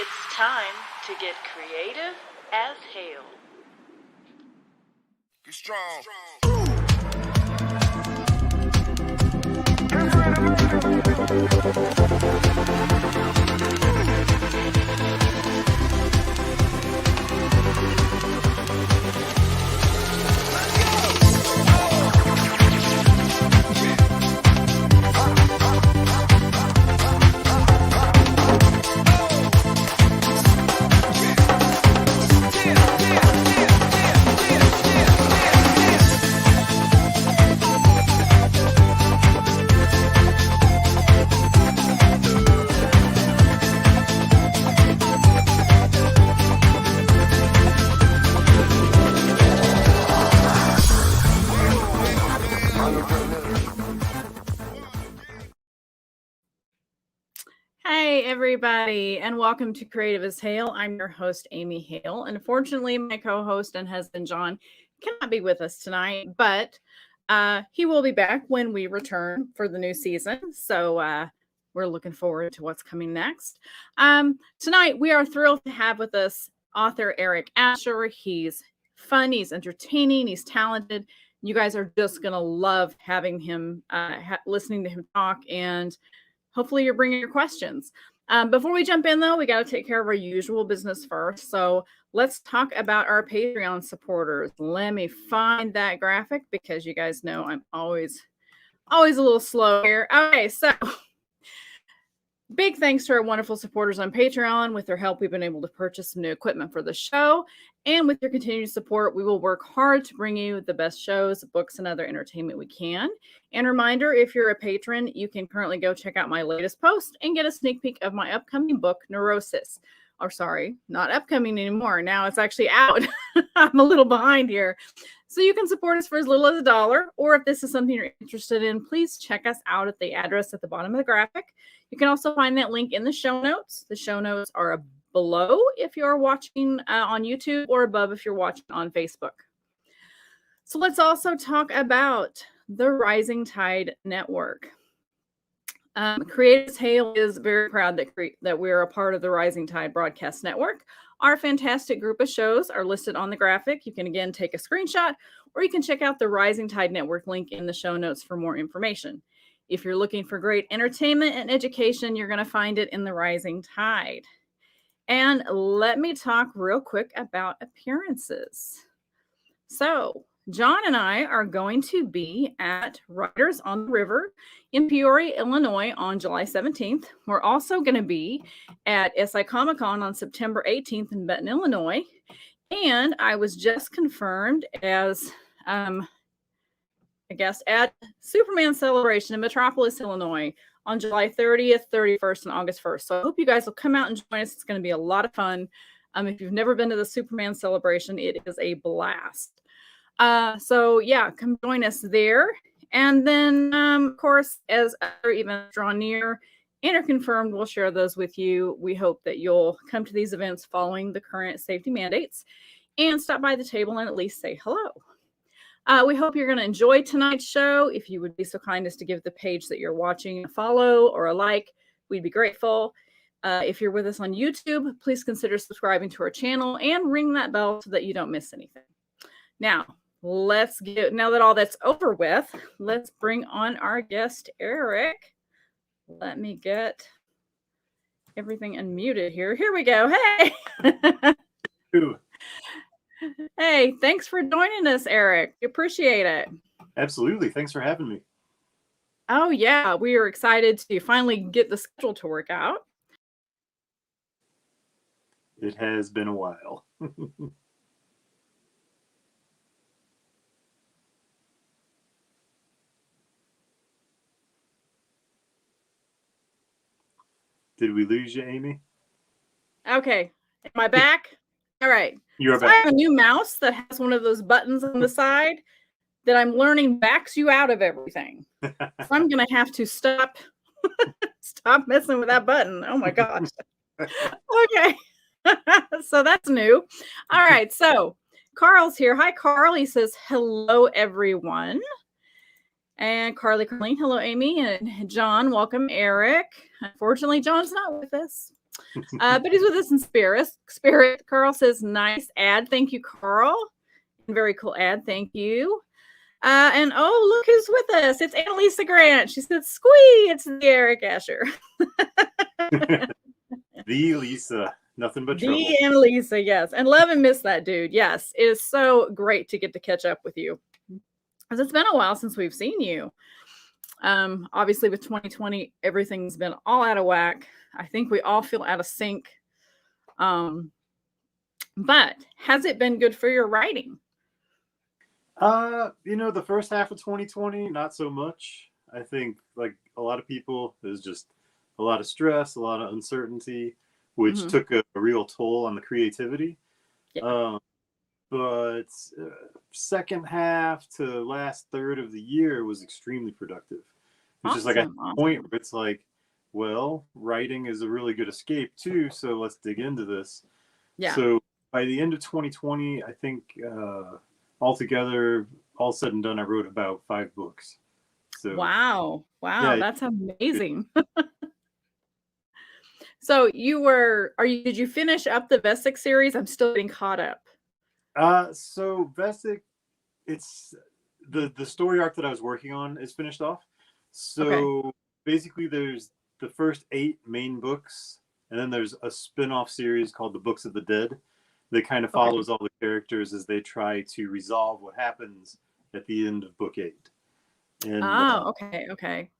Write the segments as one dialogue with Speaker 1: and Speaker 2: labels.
Speaker 1: It's time to get creative as Hale.
Speaker 2: Get strong.
Speaker 3: Hey everybody, and welcome to Creative As Hale. I'm your host, Amy Hale. Unfortunately, my co-host and husband, John, cannot be with us tonight, but he will be back when we return for the new season. So we're looking forward to what's coming next. Tonight, we are thrilled to have with us author Eric Asher. He's fun, he's entertaining, he's talented. You guys are just going to love having him, listening to him talk, and hopefully you're bringing your questions. Before we jump in, though, we got to take care of our usual business first. So let's talk about our Patreon supporters. Let me find that graphic because you guys know I'm always a little slow here. Okay, so big thanks to our wonderful supporters on Patreon. With their help, we've been able to purchase some new equipment for the show. And with your continued support, we will work hard to bring you the best shows, books, and other entertainment we can. And reminder, if you're a patron, you can currently go check out my latest post and get a sneak peek of my upcoming book, Neurosis. Or sorry, not upcoming anymore. Now it's actually out. I'm a little behind here. So you can support us for as little as $1, or if this is something you're interested in, please check us out at the address at the bottom of the graphic. You can also find that link in the show notes. The show notes are below if you're watching on YouTube, or above if you're watching on Facebook. So let's also talk about the Rising Tide Network. Creative As Hale is very proud that we're a part of the Rising Tide Broadcast Network. Our fantastic group of shows are listed on the graphic. You can again take a screenshot, or you can check out the Rising Tide Network link in the show notes for more information. If you're looking for great entertainment and education, you're going to find it in the Rising Tide. And let me talk real quick about appearances. So John and I are going to be at Riders on the River in Peoria, Illinois on July 17th. We're also going to be at SI Comic-Con on September 18th in Benton, Illinois. And I was just confirmed as a guest at Superman Celebration in Metropolis, Illinois on July 30th, 31st, and August 1st. So I hope you guys will come out and join us. It's going to be a lot of fun. If you've never been to the Superman Celebration, it is a blast. So yeah, come join us there. And then, of course, as other events draw near and are confirmed, we'll share those with you. We hope that you'll come to these events following the current safety mandates and stop by the table and at least say hello. We hope you're going to enjoy tonight's show. If you would be so kind as to give the page that you're watching a follow or a like, we'd be grateful. If you're with us on YouTube, please consider subscribing to our channel and ring that bell so that you don't miss anything. Now that all that's over with, let's bring on our guest, Eric. Let me get everything unmuted here. Here we go. Hey. Hey, thanks for joining us, Eric. We appreciate it.
Speaker 4: Absolutely. Thanks for having me.
Speaker 3: Oh, yeah. We are excited to finally get the schedule to work out.
Speaker 4: It has been a while. Did we lose you, Amy?
Speaker 3: Okay. Am I back? All right.
Speaker 4: You're back.
Speaker 3: I have a new mouse that has one of those buttons on the side that I'm learning backs you out of everything. So I'm going to have to stop messing with that button. Oh my gosh. Okay. So that's new. All right. So Carl's here. Hi, Carl. He says, hello, everyone. And Carleen, hello, Amy. And John, welcome, Eric. Unfortunately, John's not with us. But he's with us in spirit. Carl says, nice ad. Thank you, Carl. Very cool ad. Thank you. And oh, look who's with us. It's Annalisa Grant. She said, squee, it's the Eric Asher.
Speaker 4: The Lisa, nothing but trouble.
Speaker 3: The Annalisa, yes. And love and miss that dude. Yes, it is so great to get to catch up with you. Because it's been a while since we've seen you. Obviously with 2020, everything's been all out of whack. I think we all feel out of sync. But has it been good for your writing?
Speaker 4: The first half of 2020, not so much. I think like a lot of people, there's just a lot of stress, a lot of uncertainty, which took a real toll on the creativity.
Speaker 3: Yeah.
Speaker 4: But second half to last third of the year was extremely productive. It's just like at the point where it's like, well, writing is a really good escape too, so let's dig into this.
Speaker 3: Yeah.
Speaker 4: So by the end of 2020, I think altogether, all said and done, I wrote about 5 books. So
Speaker 3: wow,
Speaker 4: yeah,
Speaker 3: that's amazing. So did you finish up the Vesic series? I'm still getting caught up.
Speaker 4: So Vesic, it's the story arc that I was working on is finished off. So basically there's the first 8 main books, and then there's a spin-off series called The Books of the Dead that kind of follows all the characters as they try to resolve what happens at the end of book 8. And
Speaker 3: okay.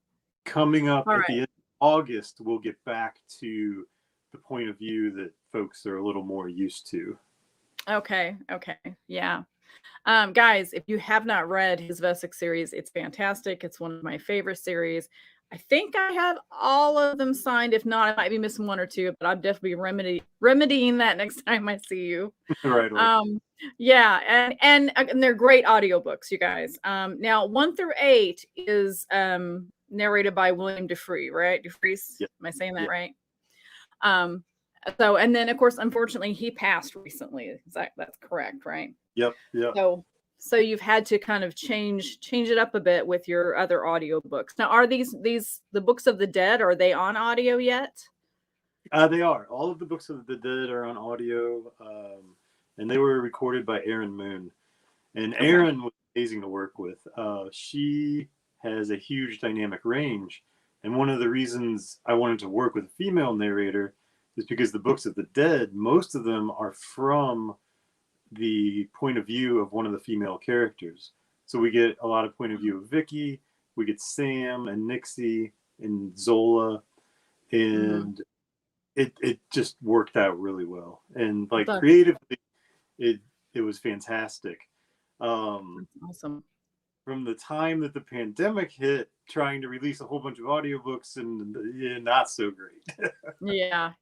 Speaker 4: Coming up at the end of August, we'll get back to the point of view that folks are a little more used to.
Speaker 3: Okay. Yeah. Guys, if you have not read his Vesic series, it's fantastic. It's one of my favorite series. I think I have all of them signed. If not, I might be missing 1 or 2, but I'll definitely remedying that next time I see you.
Speaker 4: Right.
Speaker 3: Yeah, and they're great audiobooks, you guys. Now 1 through 8 is narrated by William Defree, right? Defrees,
Speaker 4: yep.
Speaker 3: Am I saying that right? So, and then of course, unfortunately, he passed recently. That's correct, right?
Speaker 4: Yep.
Speaker 3: So you've had to kind of change it up a bit with your other audiobooks. Now, are these the Books of the Dead? Are they on audio yet?
Speaker 4: They are. All of the Books of the Dead are on audio, and they were recorded by Erin Moon. And Erin was amazing to work with. She has a huge dynamic range, and one of the reasons I wanted to work with a female narrator is because the Books of the Dead, most of them are from the point of view of one of the female characters. So we get a lot of point of view of Vicky, we get Sam and Nixie and Zola, and it just worked out really well. And like creatively, it was fantastic.
Speaker 3: Awesome.
Speaker 4: From the time that the pandemic hit, trying to release a whole bunch of audiobooks and not so great.
Speaker 3: Yeah.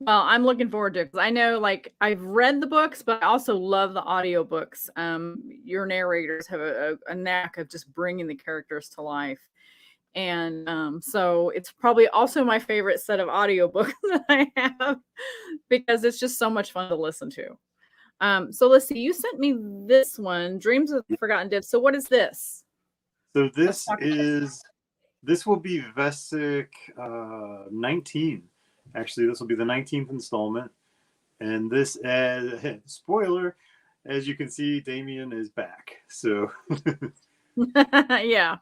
Speaker 3: Well, I'm looking forward to it because I know, like, I've read the books, but I also love the audiobooks. Your narrators have a knack of just bringing the characters to life. And so it's probably also my favorite set of audiobooks that I have because it's just so much fun to listen to. So let's see, you sent me this one, Dreams of the Forgotten Dead. So what is this?
Speaker 4: So this will be Vesic 19. Actually, this will be the 19th installment. And this, spoiler, as you can see, Damien is back. So
Speaker 3: yeah.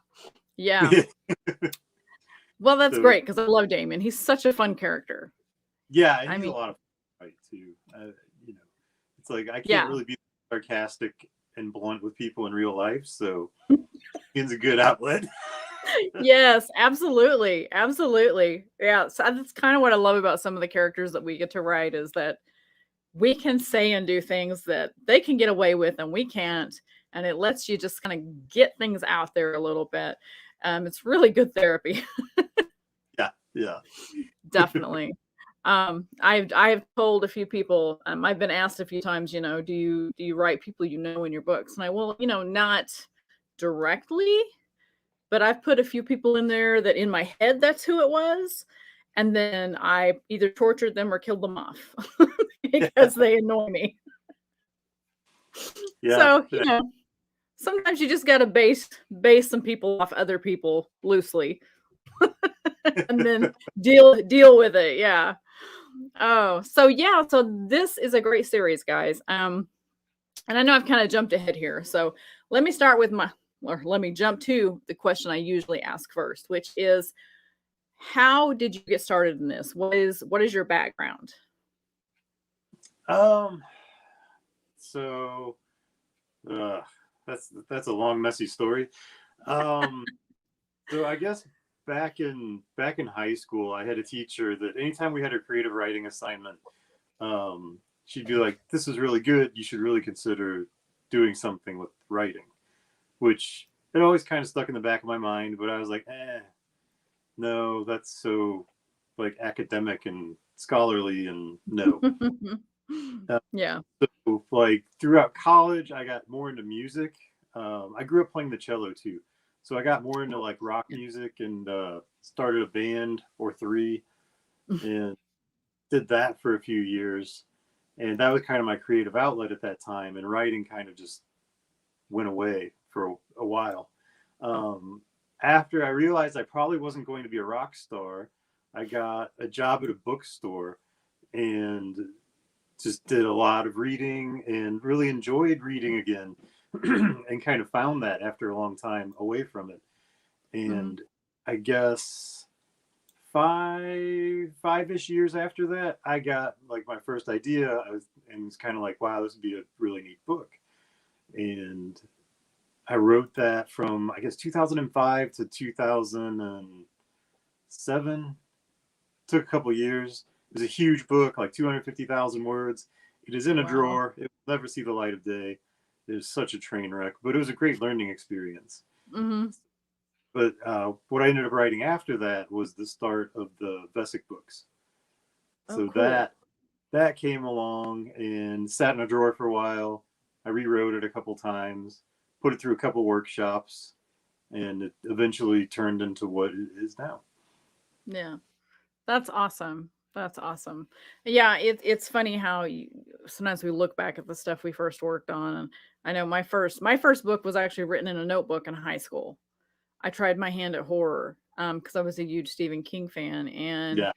Speaker 3: Well, that's great because I love Damien. He's such a fun character.
Speaker 4: Yeah, and he's a lot of fun, right, too. It's like I can't really be sarcastic and blunt with people in real life, so he's a good outlet.
Speaker 3: Yes, absolutely. Yeah, so that's kind of what I love about some of the characters that we get to write is that we can say and do things that they can get away with and we can't, and it lets you just kind of get things out there a little bit. It's really good therapy.
Speaker 4: Yeah.
Speaker 3: Definitely. I've told a few people, I've been asked a few times, do you write people in your books? And I will, not directly, but I've put a few people in there that in my head, that's who it was. And then I either tortured them or killed them off because they annoy me.
Speaker 4: Yeah.
Speaker 3: So, sometimes you just got to base some people off other people loosely. and then deal with it. Yeah. Oh, so yeah, so this is a great series, guys. And I know I've kind of jumped ahead here. So let me start with let me jump to the question I usually ask first, which is, how did you get started in this? What is your background?
Speaker 4: So that's a long, messy story. So I guess back in high school, I had a teacher that anytime we had a creative writing assignment, she'd be like, "This is really good. You should really consider doing something with writing," which it always kind of stuck in the back of my mind. But I was like, no, that's so like academic and scholarly, and no.
Speaker 3: Yeah.
Speaker 4: So like throughout college, I got more into music. I grew up playing the cello too, so I got more into like rock music and started a band or three, and did that for a few years. And that was kind of my creative outlet at that time. And writing kind of just went away for a while. After I realized I probably wasn't going to be a rock star, I got a job at a bookstore and just did a lot of reading and really enjoyed reading again and kind of found that after a long time away from it. And I guess five-ish years after that, I got like my first idea, and was kind of like, wow, this would be a really neat book. And I wrote that from, I guess, 2005 to 2007. Took a couple years. It was a huge book, like 250,000 words. It is in a drawer. It will never see the light of day. It was such a train wreck, but it was a great learning experience. But what I ended up writing after that was the start of the Vesic books. So cool. that came along and sat in a drawer for a while. I rewrote it a couple times, put it through a couple workshops, and it eventually turned into what it is now.
Speaker 3: Yeah, that's awesome. That's awesome. Yeah, it's funny how sometimes we look back at the stuff we first worked on. And I know my first book was actually written in a notebook in high school. I tried my hand at horror because I was a huge Stephen King fan. And
Speaker 4: Yeah.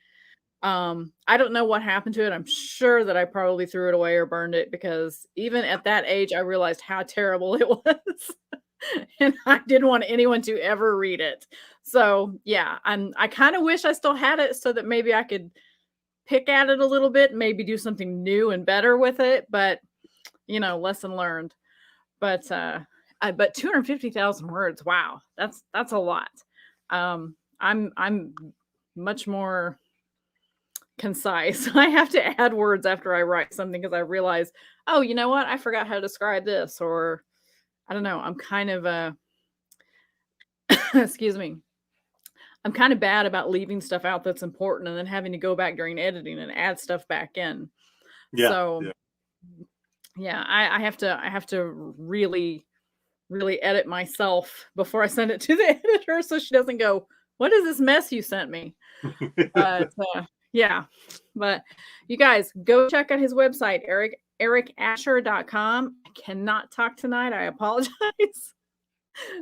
Speaker 3: I don't know what happened to it. I'm sure that I probably threw it away or burned it, because even at that age, I realized how terrible it was. And I didn't want anyone to ever read it. So yeah, I kind of wish I still had it so that maybe I could pick at it a little bit, maybe do something new and better with it. But lesson learned. But 250,000 words, wow, that's a lot. I'm much more concise. I have to add words after I write something because I realize, oh, you know what? I forgot how to describe this, or I don't know. I'm kind of excuse me. I'm kind of bad about leaving stuff out that's important and then having to go back during editing and add stuff back in.
Speaker 4: Yeah.
Speaker 3: So yeah, I have to really edit myself before I send it to the editor so she doesn't go, what is this mess you sent me? But yeah, but you guys go check out his website, ericasher.com. I cannot talk tonight. I apologize.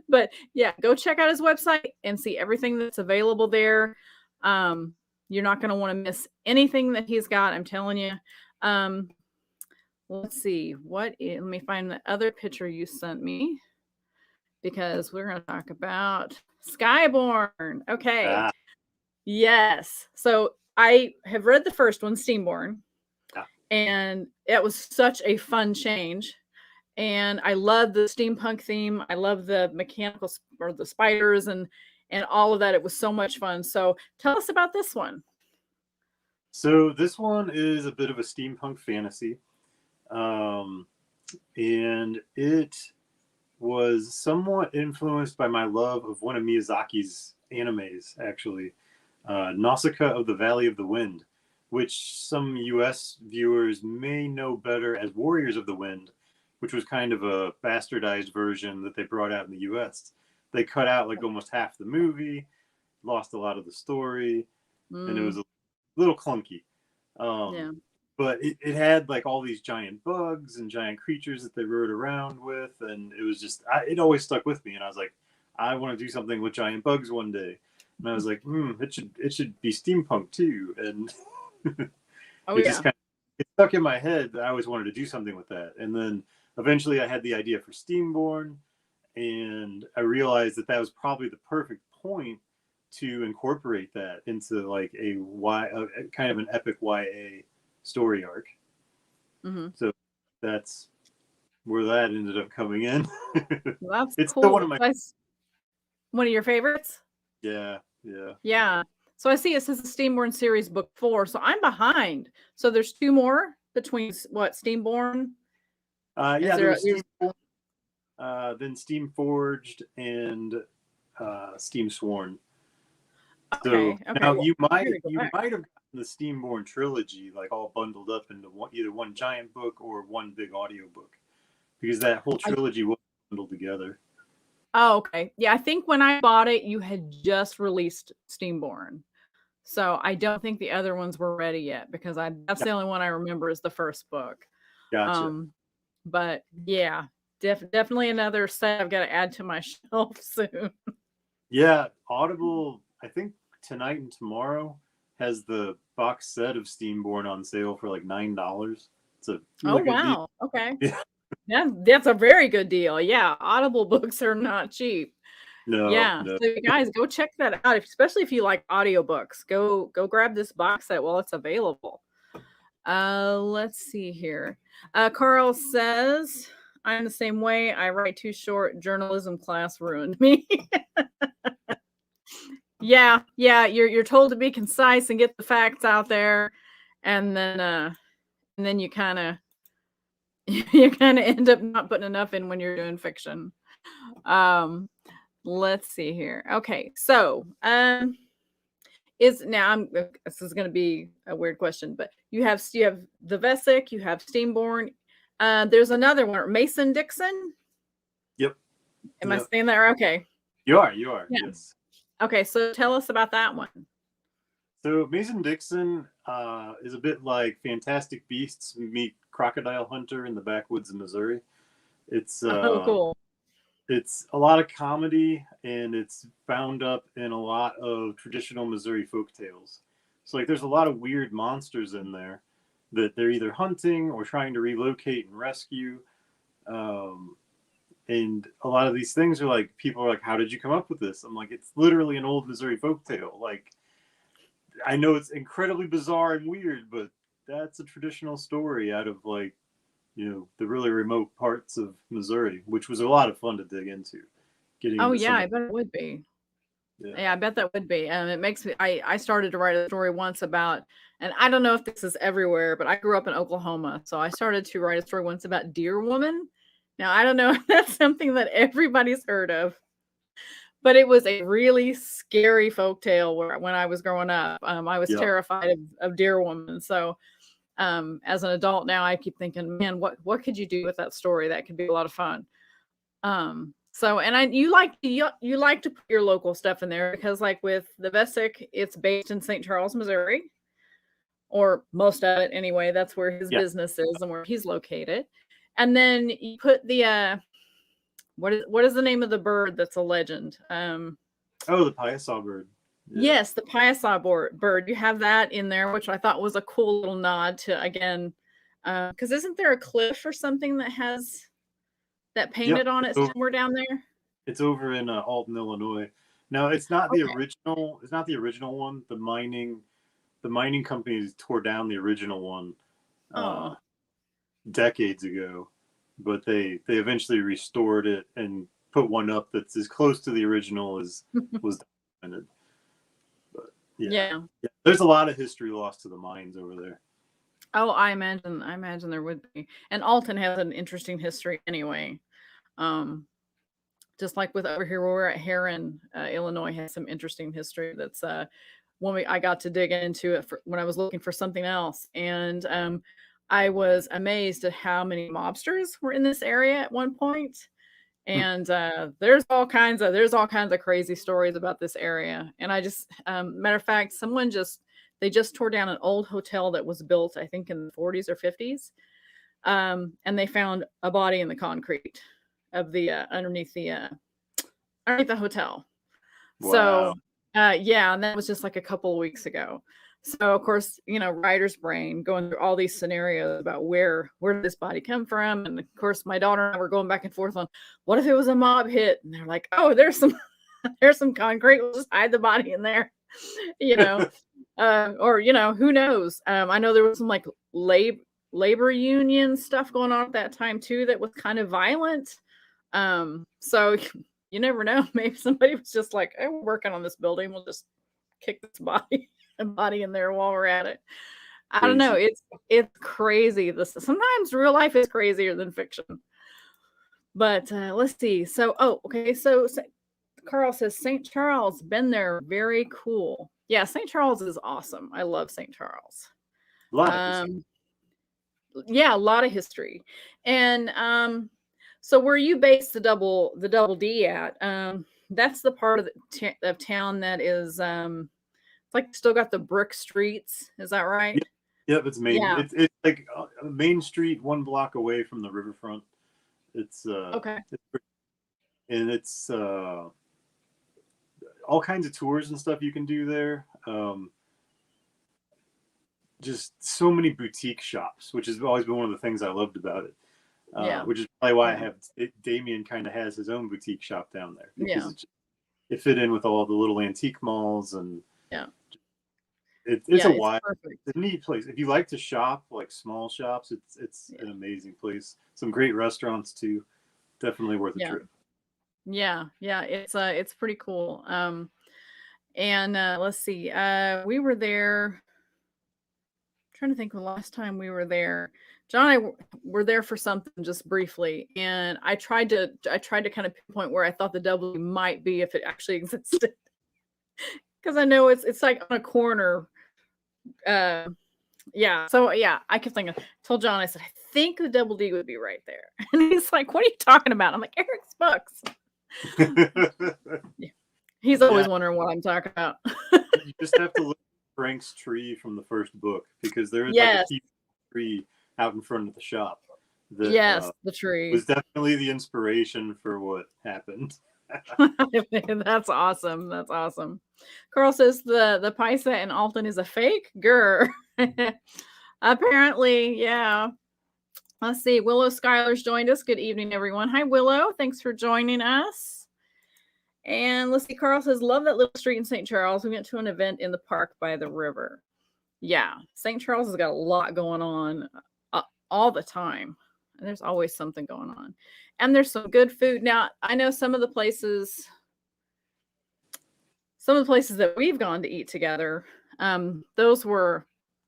Speaker 3: But yeah, go check out his website and see everything that's available there. You're not going to want to miss anything that he's got. I'm telling you. Let's see. Let me find the other picture you sent me, because we're going to talk about Skyborn. Okay. Yes. So I have read the first one, Steamborn, and it was such a fun change. And I love the steampunk theme. I love the mechanical or the spiders and all of that. It was so much fun. So tell us about this one.
Speaker 4: So this one is a bit of a steampunk fantasy. And it was somewhat influenced by my love of one of Miyazaki's animes, actually, Nausicaa of the Valley of the Wind, which some US viewers may know better as Warriors of the Wind, which was kind of a bastardized version that they brought out in the US. They cut out like almost half the movie, lost a lot of the story, and it was a little clunky. But it had like all these giant bugs and giant creatures that they rode around with, and it was just, it always stuck with me. And I was like, I want to do something with giant bugs one day. and I was like, it should be steampunk too, and
Speaker 3: Oh
Speaker 4: it
Speaker 3: yeah.
Speaker 4: just kind of it stuck in my head that I always wanted to do something with that. And then eventually I had the idea for Steamborn, and I realized that that was probably the perfect point to incorporate that into like a kind of an epic YA story arc.
Speaker 3: Mm-hmm.
Speaker 4: So that's where that ended up coming in.
Speaker 3: Well, that's
Speaker 4: It's
Speaker 3: cool.
Speaker 4: still one of my
Speaker 3: One of your favorites?
Speaker 4: yeah.
Speaker 3: Yeah. So I see it says the Steamborn series book 4. So I'm behind. So there's 2 more between what Steamborn?
Speaker 4: Yeah, there was Steamborn, then Steam Forged, and Steam Sworn.
Speaker 3: Okay.
Speaker 4: So now
Speaker 3: Well,
Speaker 4: you might
Speaker 3: back.
Speaker 4: have gotten the Steamborn trilogy like all bundled up into either one giant book or one big audio book, because that whole trilogy was bundled together.
Speaker 3: Oh, okay. Yeah, I think when I bought it, you had just released Steamborn. So I don't think the other ones were ready yet because that's the only one I remember is the first book.
Speaker 4: Gotcha.
Speaker 3: But yeah, definitely another set I've got to add to my shelf soon.
Speaker 4: Yeah, Audible, I think tonight and tomorrow has the box set of Steamborn on sale for like $9. It's a really good deal.
Speaker 3: Wow. Okay.
Speaker 4: Yeah.
Speaker 3: That's a very good deal. Yeah, Audible books are not cheap.
Speaker 4: No.
Speaker 3: So you guys go check that out, especially if you like audiobooks. Go grab this box set while it's available. Let's see here. Carl says, I'm the same way. I write too short. Journalism class ruined me. Yeah. You're told to be concise and get the facts out there, and then you kind of end up not putting enough in when you're doing fiction. Let's see here. Okay, so this is going to be a weird question, but you have the Vesic, you have Steamborn. There's another one, Mason Dixon.
Speaker 4: Yep.
Speaker 3: Am I saying that right? Okay.
Speaker 4: You are. Yeah. Yes.
Speaker 3: Okay, so tell us about that one.
Speaker 4: So Mason Dixon is a bit like Fantastic Beasts meet Crocodile Hunter in the backwoods of Missouri. It's
Speaker 3: cool.
Speaker 4: It's a lot of comedy, and it's bound up in a lot of traditional Missouri folk tales. So like there's a lot of weird monsters in there that they're either hunting or trying to relocate and rescue. And a lot of these things are like, people are like, how did you come up with this? I'm like, it's literally an old Missouri folk tale. Like, I know it's incredibly bizarre and weird, but that's a traditional story out of like, the really remote parts of Missouri, which was a lot of fun to dig into.
Speaker 3: I bet it would be. Yeah, I bet that would be. And it makes me, I started to write a story once about, and I don't know if this is everywhere, but I grew up in Oklahoma. So I started to write a story once about Deer Woman. Now, I don't know if that's something that everybody's heard of, but it was a really scary folktale when I was growing up. I was terrified of Deer Woman. So as an adult now, I keep thinking, man, what could you do with that story? That could be a lot of fun. So, and you like to put your local stuff in there because, like with the Vesic, it's based in St. Charles, Missouri, or most of it anyway. That's where his business is and where he's located. And then you put the what is the name of the bird that's a legend?
Speaker 4: The Piasaw bird.
Speaker 3: Yeah. Yes, the Piasaw bird. You have that in there, which I thought was a cool little nod to, again, because isn't there a cliff or something that has that painted on it somewhere down there?
Speaker 4: It's over in Alton, Illinois. No, it's not the original. It's not the original one. The mining companies tore down the original one decades ago, but they eventually restored it and put one up that's as close to the original as was documented. But yeah, there's a lot of history lost to the mines over there.
Speaker 3: Oh, I imagine there would be. And Alton has an interesting history anyway. Just like with over here where we're at, Heron, Illinois has some interesting history. That's I got to dig into it when I was looking for something else, and I was amazed at how many mobsters were in this area at one point. And there's all kinds of crazy stories about this area. And I just, matter of fact, they just tore down an old hotel that was built, I think, in the 40s or 50s, and they found a body in the concrete of the underneath the hotel. Wow. So Yeah, and that was just like a couple of weeks ago. So of course, writer's brain going through all these scenarios about where did this body come from, and of course my daughter and I were going back and forth on what if it was a mob hit, and they're like, oh, there's some there's some concrete, we'll just hide the body in there, or who knows. I know there was some like labor union stuff going on at that time too that was kind of violent. So you never know. Maybe somebody was just like, "Oh, we're working on this building. We'll just kick this body in there while we're at it." I don't know. It's crazy. Sometimes real life is crazier than fiction. But let's see. So, okay. So Carl says St. Charles, been there, very cool. Yeah, St. Charles is awesome. I love St. Charles.
Speaker 4: A lot of history.
Speaker 3: Yeah, a lot of history. And so where you base the double D at, that's the part of town that is like still got the brick streets. Is that right?
Speaker 4: Yep, it's Main.
Speaker 3: Yeah.
Speaker 4: It's like Main Street, 1 block away from the riverfront. It's
Speaker 3: okay.
Speaker 4: And it's all kinds of tours and stuff you can do there. Just so many boutique shops, which has always been one of the things I loved about it. Which is probably why I have Damien kind of has his own boutique shop down there, because it fit in with all the little antique malls, and it's a neat place. If you like to shop, like small shops, it's an amazing place. Some great restaurants too. Definitely worth a trip.
Speaker 3: Yeah, it's pretty cool. And let's see, we were there. Trying to think of the last time we were there. John and I were there for something just briefly, and I tried to kind of pinpoint where I thought the W might be if it actually existed, because I know it's like on a corner. So I kept thinking. Told John, I said, I think the double D would be right there, and he's like, "What are you talking about?" I'm like, "Eric's books." He's always wondering what I'm talking about.
Speaker 4: You just have to look at Frank's tree from the first book, because there is like a huge tree out in front of the shop. That,
Speaker 3: the tree
Speaker 4: was definitely the inspiration for what happened.
Speaker 3: That's awesome. That's awesome. Carl says the Paisa in Alton is a fake. Grr. Apparently, yeah. Let's see. Willow Schuyler's joined us. Good evening, everyone. Hi, Willow. Thanks for joining us. And let's see. Carl says, love that little street in St. Charles. We went to an event in the park by the river. Yeah. St. Charles has got a lot going on all the time. And there's always something going on. And there's some good food. Now, I know some of the places that we've gone to eat together, those were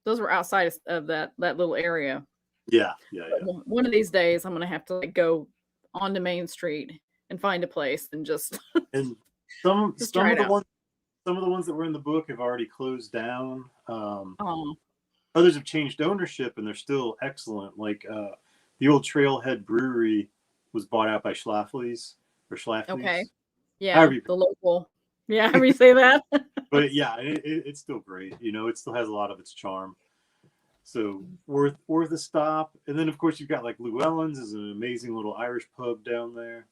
Speaker 3: outside of that little area.
Speaker 4: Yeah.
Speaker 3: One of these days, I'm going to have to go onto Main Street and find a place and just
Speaker 4: and some of the ones that were in the book have already closed down. Others have changed ownership, and they're still excellent. Like the old Trailhead Brewery was bought out by Schlafly's.
Speaker 3: Okay. Yeah, the local. Yeah, how you say that?
Speaker 4: But yeah, it's still great. It still has a lot of its charm. So worth a stop. And then of course you've got like Llewellyn's is an amazing little Irish pub down there.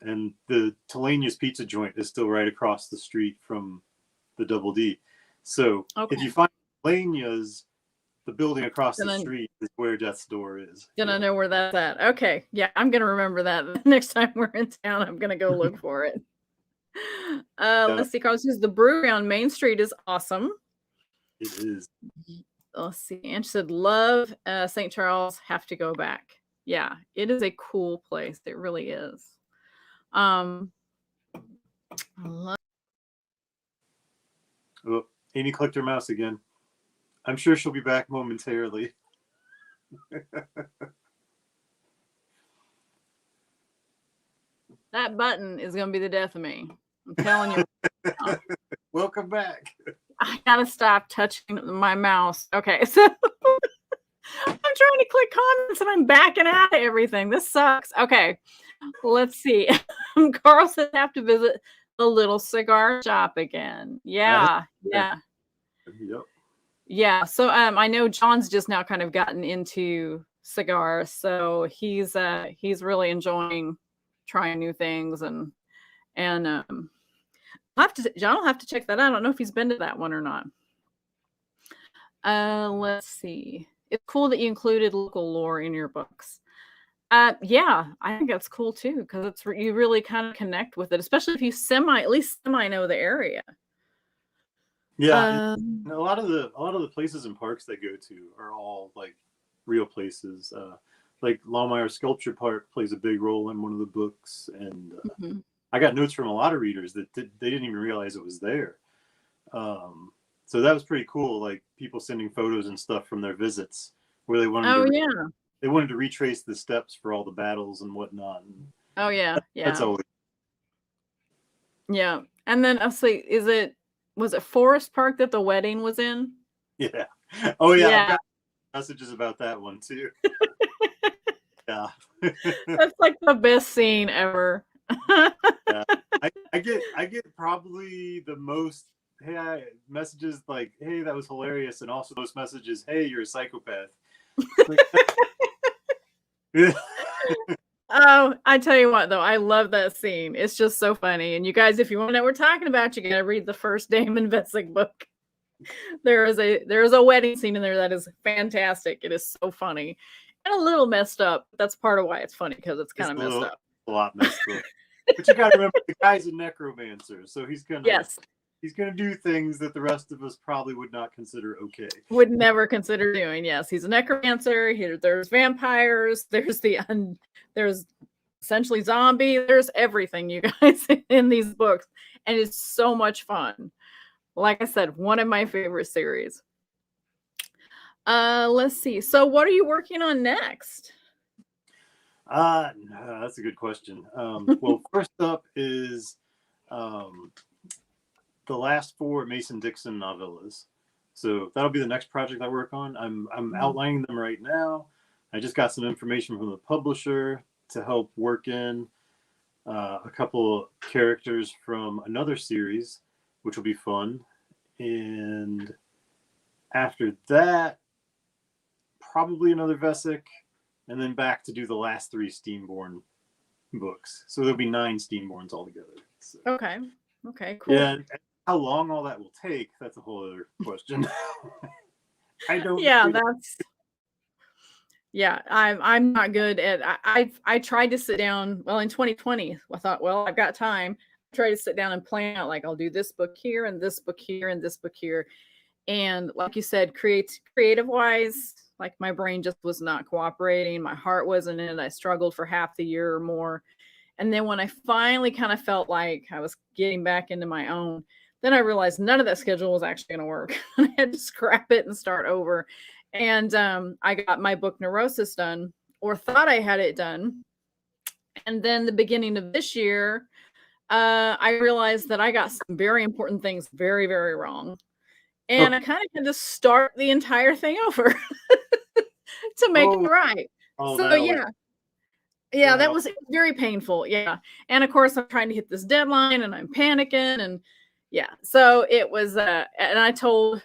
Speaker 4: And the Telania's Pizza Joint is still right across the street from the Double D. So if you find Telania's, the building across the street is where Death's Door is.
Speaker 3: Gonna know where that's at. Okay. Yeah, I'm gonna remember that. Next time we're in town, I'm gonna go look for it. Let's see. Carlos says the brewery on Main Street is awesome.
Speaker 4: It is.
Speaker 3: Let's see. And she said, love St. Charles, have to go back. Yeah, it is a cool place. It really is.
Speaker 4: Amy clicked her mouse again. I'm sure she'll be back momentarily.
Speaker 3: That button is going to be the death of me. I'm telling you.
Speaker 4: Welcome back.
Speaker 3: I got to stop touching my mouse. Okay, so I'm trying to click comments and I'm backing out of everything. This sucks. Okay, let's see. Carl says have to visit the little cigar shop again. Yeah.
Speaker 4: Yep.
Speaker 3: Yeah, so I know John's just now kind of gotten into cigars, so he's really enjoying trying new things and John will have to check that out. I don't know if he's been to that one or not. Let's see. It's cool that you included local lore in your books. Yeah, I think that's cool too, because you really kind of connect with it, especially if you at least semi know the area.
Speaker 4: Yeah, and a lot of the places and parks they go to are all like real places. Like Longmire Sculpture Park plays a big role in one of the books, and I got notes from a lot of readers that they didn't even realize it was there. So that was pretty cool. Like people sending photos and stuff from their visits where they wanted they wanted to retrace the steps for all the battles and whatnot.
Speaker 3: Oh yeah, yeah.
Speaker 4: That's always.
Speaker 3: Yeah, and then I'll say, was it Forest Park that the wedding was in?
Speaker 4: Yeah. Oh yeah. I've got messages about that one too. Yeah.
Speaker 3: That's like the best scene ever.
Speaker 4: Yeah. I get probably the most messages like, hey, that was hilarious, and also those messages, hey, you're a psychopath.
Speaker 3: Oh, I tell you what though, I love that scene. It's just so funny. And you guys, if you want to know what we're talking about, you gotta read the first Damon Vessick book. There is a wedding scene in there that is fantastic. It is so funny and a little messed up. That's part of why it's funny, because it's kind of messed up.
Speaker 4: A lot messed up. But you gotta remember, the guy's a necromancer, so he's gonna do things that the rest of us probably would not consider okay.
Speaker 3: Would never consider doing. Yes, he's a necromancer. There's vampires. There's essentially zombie. There's everything, you guys, in these books, and it's so much fun. Like I said, one of my favorite series. Let's see. So what are you working on next?
Speaker 4: That's a good question. Well, first up is the last 4 Mason-Dixon novellas. So that'll be the next project I work on. I'm outlining them right now. I just got some information from the publisher to help work in a couple of characters from another series, which will be fun. And after that, probably another Vessick, and then back to do the last 3 Steamborn books. So there'll be 9 Steamborns altogether. So.
Speaker 3: Okay, cool.
Speaker 4: Yeah, and how long all that will take, that's a whole other question. I don't.
Speaker 3: Yeah, I'm not good at. I tried to sit down. Well, in 2020, I thought, well, I've got time. I tried to sit down and plan out, like, I'll do this book here and this book here and this book here. And like you said, creative wise, like my brain just was not cooperating. My heart wasn't in it. I struggled for half the year or more. And then when I finally kind of felt like I was getting back into my own, then I realized none of that schedule was actually going to work. I had to scrap it and start over. And I got my book Neurosis done, or thought I had it done. And then the beginning of this year, I realized that I got some very important things very, very wrong. And I kind of had to start the entire thing over to make it right. So yeah, that was very painful. Yeah. And of course, I'm trying to hit this deadline and I'm panicking. And yeah, so it was, and I told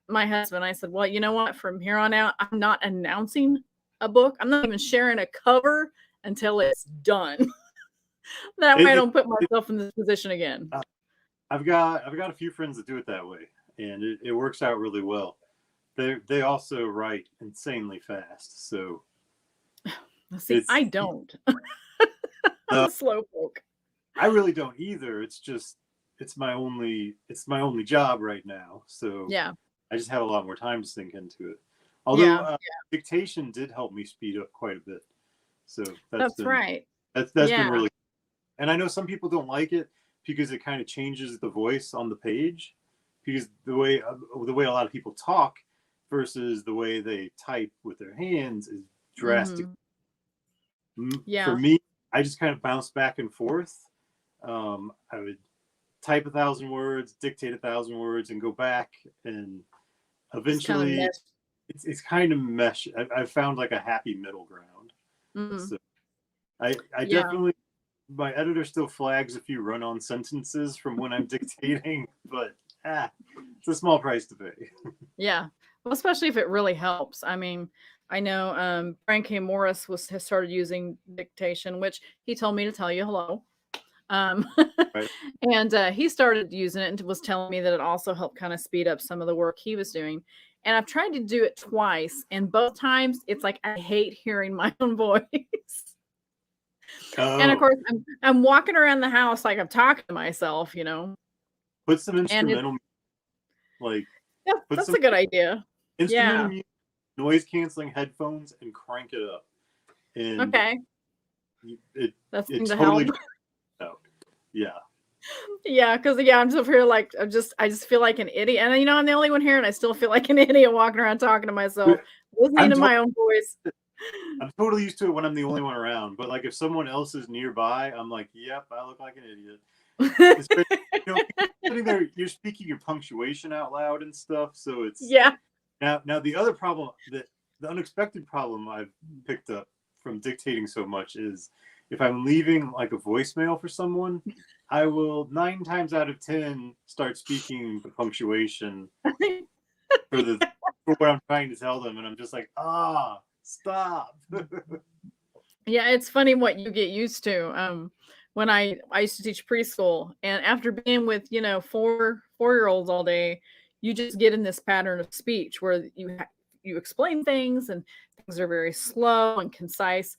Speaker 3: my husband, I said, well, you know what, from here on out, I'm not announcing a book. I'm not even sharing a cover until it's done. That way I don't put myself in this position again.
Speaker 4: I've got a few friends that do it that way, and it works out really well. They also write insanely fast. So
Speaker 3: see, I don't. I'm a slowpoke.
Speaker 4: I really don't either. It's just it's my only job right now. So
Speaker 3: yeah, I
Speaker 4: just have a lot more time to sink into it. Although dictation did help me speed up quite a bit. So that's
Speaker 3: right.
Speaker 4: That's been really. And I know some people don't like it because it kind of changes the voice on the page, because the way a lot of people talk versus the way they type with their hands is drastic.
Speaker 3: Yeah.
Speaker 4: For me, I just kind of bounce back and forth. I would type 1,000 words, dictate 1,000 words, and go back, and eventually it's kind of mesh. I've found like a happy middle ground. So I definitely, my editor still flags a few run-on sentences from when I'm dictating, but it's a small price to pay.
Speaker 3: Yeah, well, especially if it really helps. I mean, I know Frank K. Morris has started using dictation, which he told me to tell you hello. Um,
Speaker 4: Right.
Speaker 3: and he started using it and was telling me that it also helped kind of speed up some of the work he was doing. And I've tried to do it twice, and both times it's like I hate hearing my own voice. And of
Speaker 4: Oh,
Speaker 3: course, I'm walking around the house like I'm talking to myself,
Speaker 4: put some
Speaker 3: and it's
Speaker 4: instrumental, like
Speaker 3: yeah,
Speaker 4: put
Speaker 3: that's
Speaker 4: some
Speaker 3: a good idea.
Speaker 4: instrumental
Speaker 3: Yeah.
Speaker 4: music, noise canceling headphones, and crank it up. And
Speaker 3: Okay.
Speaker 4: it
Speaker 3: That
Speaker 4: it
Speaker 3: seemed to
Speaker 4: totally
Speaker 3: help.
Speaker 4: cranks out. Yeah.
Speaker 3: Yeah, because I'm just here like I just feel like an idiot. And I'm the only one here and I still feel like an idiot walking around talking to myself, listening
Speaker 4: I'm
Speaker 3: to my own voice.
Speaker 4: I'm totally used to it when I'm the only one around. But like if someone else is nearby, I'm like, yep, I look like an idiot. Especially, you're sitting there, you're speaking your punctuation out loud and stuff. So it's
Speaker 3: Yeah.
Speaker 4: now the other problem, the unexpected problem I've picked up from dictating so much is if I'm leaving like a voicemail for someone, I will 9 times out of 10 start speaking the punctuation for what I'm trying to tell them, and I'm just like, stop.
Speaker 3: Yeah, it's funny what you get used to. When I used to teach preschool, and after being with, 4-year-olds all day, you just get in this pattern of speech where you explain things and things are very slow and concise.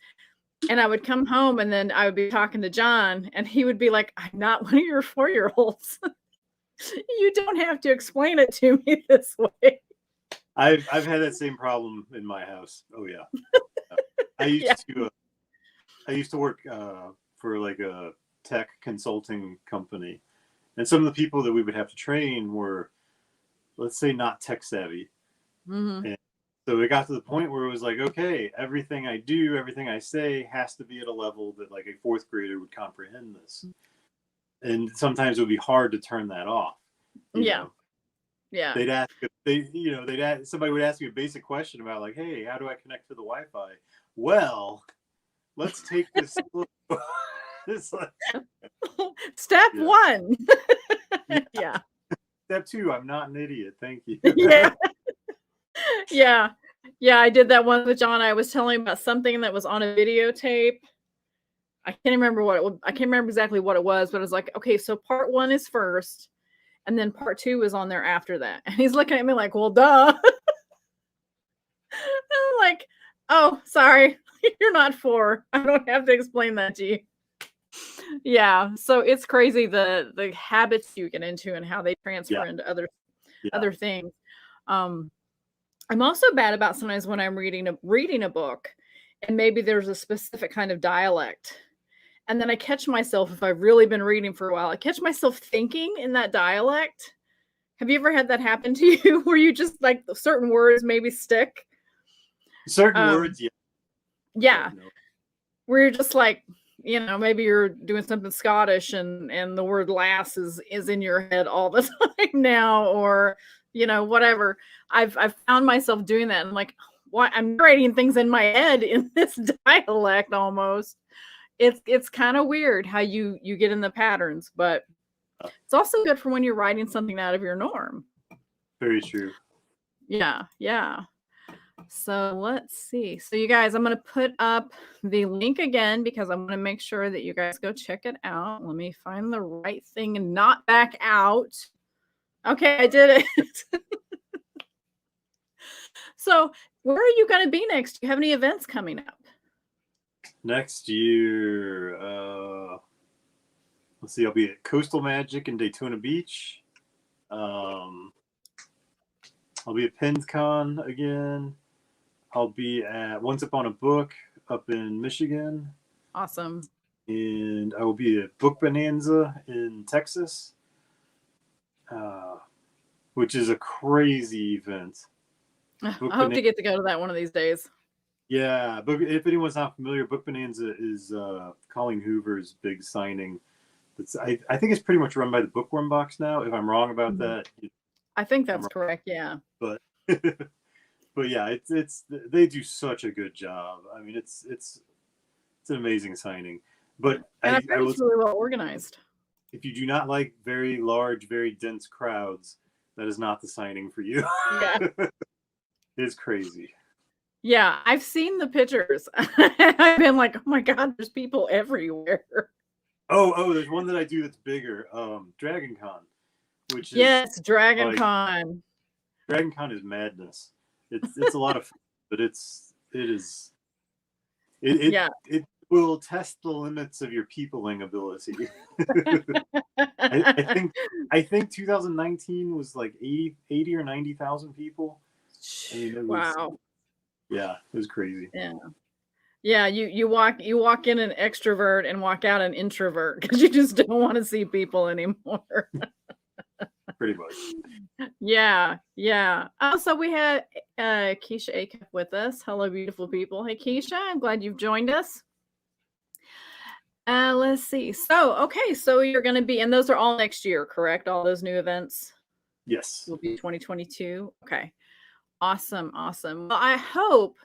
Speaker 3: And I would come home and then I would be talking to John and he would be like, "I'm not one of your 4-year-olds. You don't have to explain it to me this way."
Speaker 4: I've had that same problem in my house. Oh yeah. I
Speaker 3: Yeah.
Speaker 4: used to work for like a tech consulting company, and some of the people that we would have to train were, let's say, not tech savvy.
Speaker 3: Mhm.
Speaker 4: And so it got to the point where it was like, okay, everything I do, everything I say has to be at a level that like a fourth grader would comprehend this. And sometimes it would be hard to turn that off. You
Speaker 3: Yeah.
Speaker 4: know,
Speaker 3: Yeah.
Speaker 4: they'd ask, somebody would ask you a basic question about like, hey, how do I connect to the Wi-Fi? Well, let's take this. It's like,
Speaker 3: Step
Speaker 4: yeah.
Speaker 3: 1.
Speaker 4: Yeah.
Speaker 3: Yeah.
Speaker 4: Step 2, I'm not an idiot. Thank you.
Speaker 3: Yeah. Yeah. Yeah, I did that one with John. I was telling him about something that was on a videotape. I can't remember exactly what it was, but it was like, okay, so part 1 is first, and then part 2 is on there after that. And he's looking at me like, well, duh. I'm like, oh, sorry, you're not 4. I don't have to explain that to you. Yeah, so it's crazy the habits you get into and how they transfer
Speaker 4: Yeah.
Speaker 3: into
Speaker 4: Yeah.
Speaker 3: other things. I'm also bad about sometimes when I'm reading a book and maybe there's a specific kind of dialect. And then I catch myself, if I've really been reading for a while, I catch myself thinking in that dialect. Have you ever had that happen to you where you just like certain words maybe stick?
Speaker 4: Certain words, yeah.
Speaker 3: Yeah.
Speaker 4: No.
Speaker 3: Where you're just like, maybe you're doing something Scottish and the word lass is in your head all the time now, or whatever. I've found myself doing that. And I'm like, why I'm writing things in my head in this dialect almost. It's kind of weird how you get in the patterns, but it's also good for when you're writing something out of your norm.
Speaker 4: Very true.
Speaker 3: Yeah, yeah. So let's see. So you guys, I'm going to put up the link again because I want to make sure that you guys go check it out. Let me find the right thing and not back out. Okay, I did it. So where are you going to be next? Do you have any events coming up?
Speaker 4: Next year, let's see, I'll be at Coastal Magic in Daytona Beach. I'll be at PennCon again. I'll be at Once Upon a Book up in Michigan.
Speaker 3: Awesome.
Speaker 4: And I will be at Book Bonanza in Texas, which is a crazy event.
Speaker 3: I hope to get to go to that one of these days.
Speaker 4: Yeah, but if anyone's not familiar, Book Bonanza is Colleen Hoover's big signing. I think it's pretty much run by the Bookworm Box now. If I'm wrong about that,
Speaker 3: I think that's correct. Yeah,
Speaker 4: but but yeah, it's they do such a good job. I mean, it's an amazing signing. But
Speaker 3: and I was really well organized.
Speaker 4: If you do not like very large, very dense crowds, that is not the signing for you.
Speaker 3: Yeah,
Speaker 4: it's crazy.
Speaker 3: Yeah, I've seen the pictures. I've been like, oh my God, there's people everywhere.
Speaker 4: There's one that I do that's bigger. Dragon Con, which is
Speaker 3: Yes, Dragon
Speaker 4: like
Speaker 3: Con.
Speaker 4: Dragon Con is madness. It's a lot of fun, but it
Speaker 3: Yeah.
Speaker 4: will test the limits of your peopling ability. I think 2019 was like 80 or 90,000 people. I mean, it was
Speaker 3: Wow.
Speaker 4: it was crazy.
Speaker 3: Yeah, you walk in an extrovert and walk out an introvert because you just don't want to see people anymore.
Speaker 4: Pretty much.
Speaker 3: Yeah. Also, we had Keisha Akef with us. Hello, beautiful people. Hey, Keisha, I'm glad you've joined us. Let's see. So you're going to be, and those are all next year, correct? All those new events
Speaker 4: Yes.
Speaker 3: will be 2022. Okay. Awesome. Well, I hope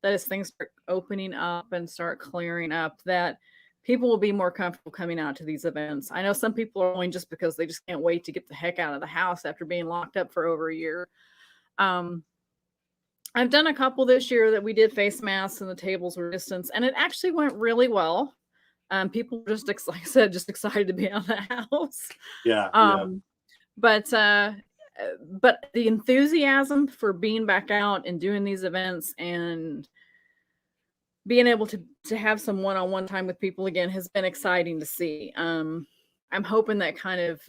Speaker 3: that as things start opening up and start clearing up, that people will be more comfortable coming out to these events. I know some people are going just because they just can't wait to get the heck out of the house after being locked up for over a year. I've done a couple this year that we did face masks and the tables were distanced, and it actually went really well. People were just, like I said, just excited to be out of the house. But the enthusiasm for being back out and doing these events and being able to have some one-on-one time with people again has been exciting to see. I'm hoping that kind of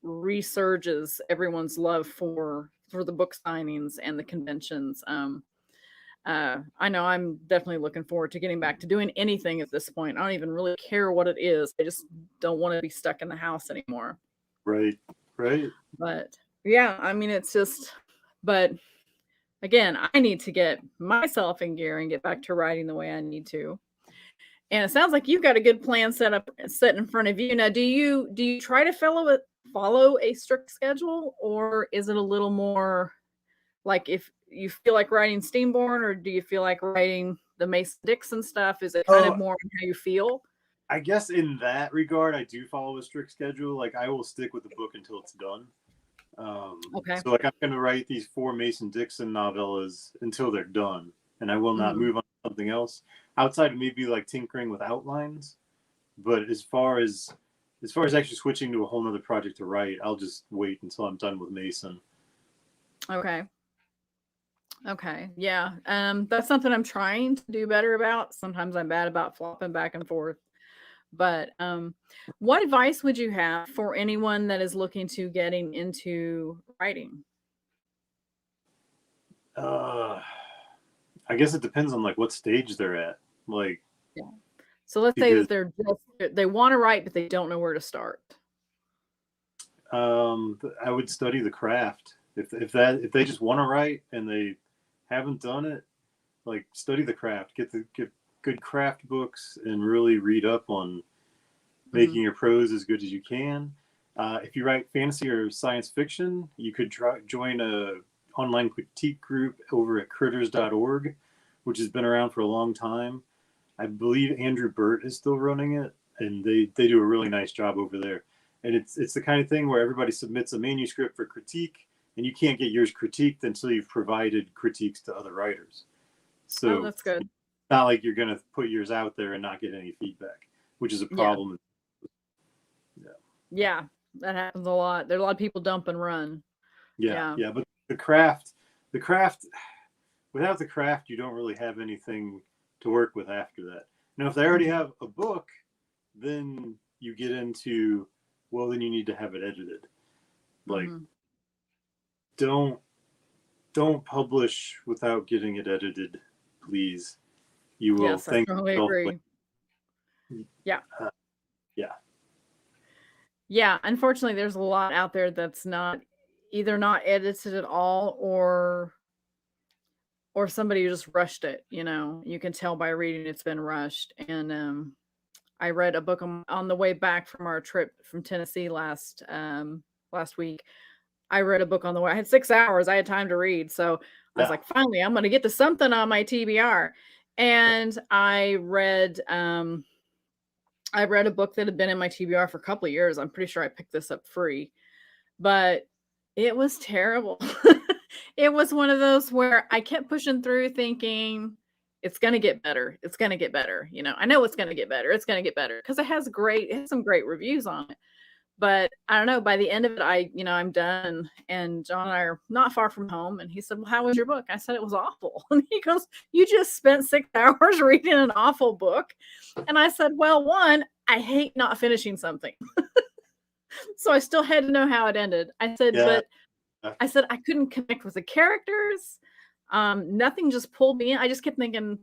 Speaker 3: resurges everyone's love for the book signings and the conventions. I know I'm definitely looking forward to getting back to doing anything at this point. I don't even really care what it is. I just don't want to be stuck in the house anymore.
Speaker 4: Right.
Speaker 3: But yeah, I mean, it's just, but again, I need to get myself in gear and get back to writing the way I need to. And it sounds like you've got a good plan set in front of you. Now, do you try to follow a strict schedule, or is it a little more like if you feel like writing Steamborn, or do you feel like writing the Mason-Dixon stuff? Is it kind of more on how you feel?
Speaker 4: I guess in that regard, I do follow a strict schedule. Like I will stick with the book until it's done.
Speaker 3: Okay.
Speaker 4: So like I'm going to write these 4 Mason-Dixon novellas until they're done, and I will not move on to something else outside of maybe like tinkering with outlines. But as far as actually switching to a whole nother project to write, I'll just wait until I'm done with Mason.
Speaker 3: Okay. Yeah. That's something I'm trying to do better about. Sometimes I'm bad about flopping back and forth. But what advice would you have for anyone that is looking to getting into writing?
Speaker 4: I guess it depends on like what stage they're at. Like,
Speaker 3: yeah. So let's say that they want to write, but they don't know where to start.
Speaker 4: I would study the craft. If they just want to write and they haven't done it, like study the craft. Get good craft books and really read up on making your prose as good as you can. If you write fantasy or science fiction, you could join a online critique group over at critters.org, which has been around for a long time. I believe Andrew Burt is still running it, and they do a really nice job over there. And it's the kind of thing where everybody submits a manuscript for critique, and you can't get yours critiqued until you've provided critiques to other writers. So
Speaker 3: that's good.
Speaker 4: It's not like you're going to put yours out there and not get any feedback, which is a problem.
Speaker 3: Yeah, that happens a lot. There are a lot of people dump and run.
Speaker 4: Yeah. But the craft, without the craft, you don't really have anything to work with after that. Now, if they already have a book, then you get into, well, then you need to have it edited. Like, don't publish without getting it edited, please. You will think.
Speaker 3: I totally agree.
Speaker 4: Yeah.
Speaker 3: Yeah, unfortunately, there's a lot out there that's either not edited at all, or somebody just rushed it. You can tell by reading it's been rushed. And I read a book on the way back from our trip from Tennessee last week. I read a book on the way. I had 6 hours. I had time to read. So I was like, finally, I'm going to get to something on my TBR. And I read a book that had been in my TBR for a couple of years. I'm pretty sure I picked this up free, but it was terrible. It was one of those where I kept pushing through thinking it's going to get better. It's going to get better. You know, I know it's going to get better. It's going to get better because it has some great reviews on it. But I don't know, by the end of it, I'm done. And John and I are not far from home. And he said, well, how was your book? I said, it was awful. And he goes, you just spent 6 hours reading an awful book. And I said, well, one, I hate not finishing something. So I still had to know how it ended. I said, but I said, I couldn't connect with the characters. Nothing just pulled me in. I just kept thinking,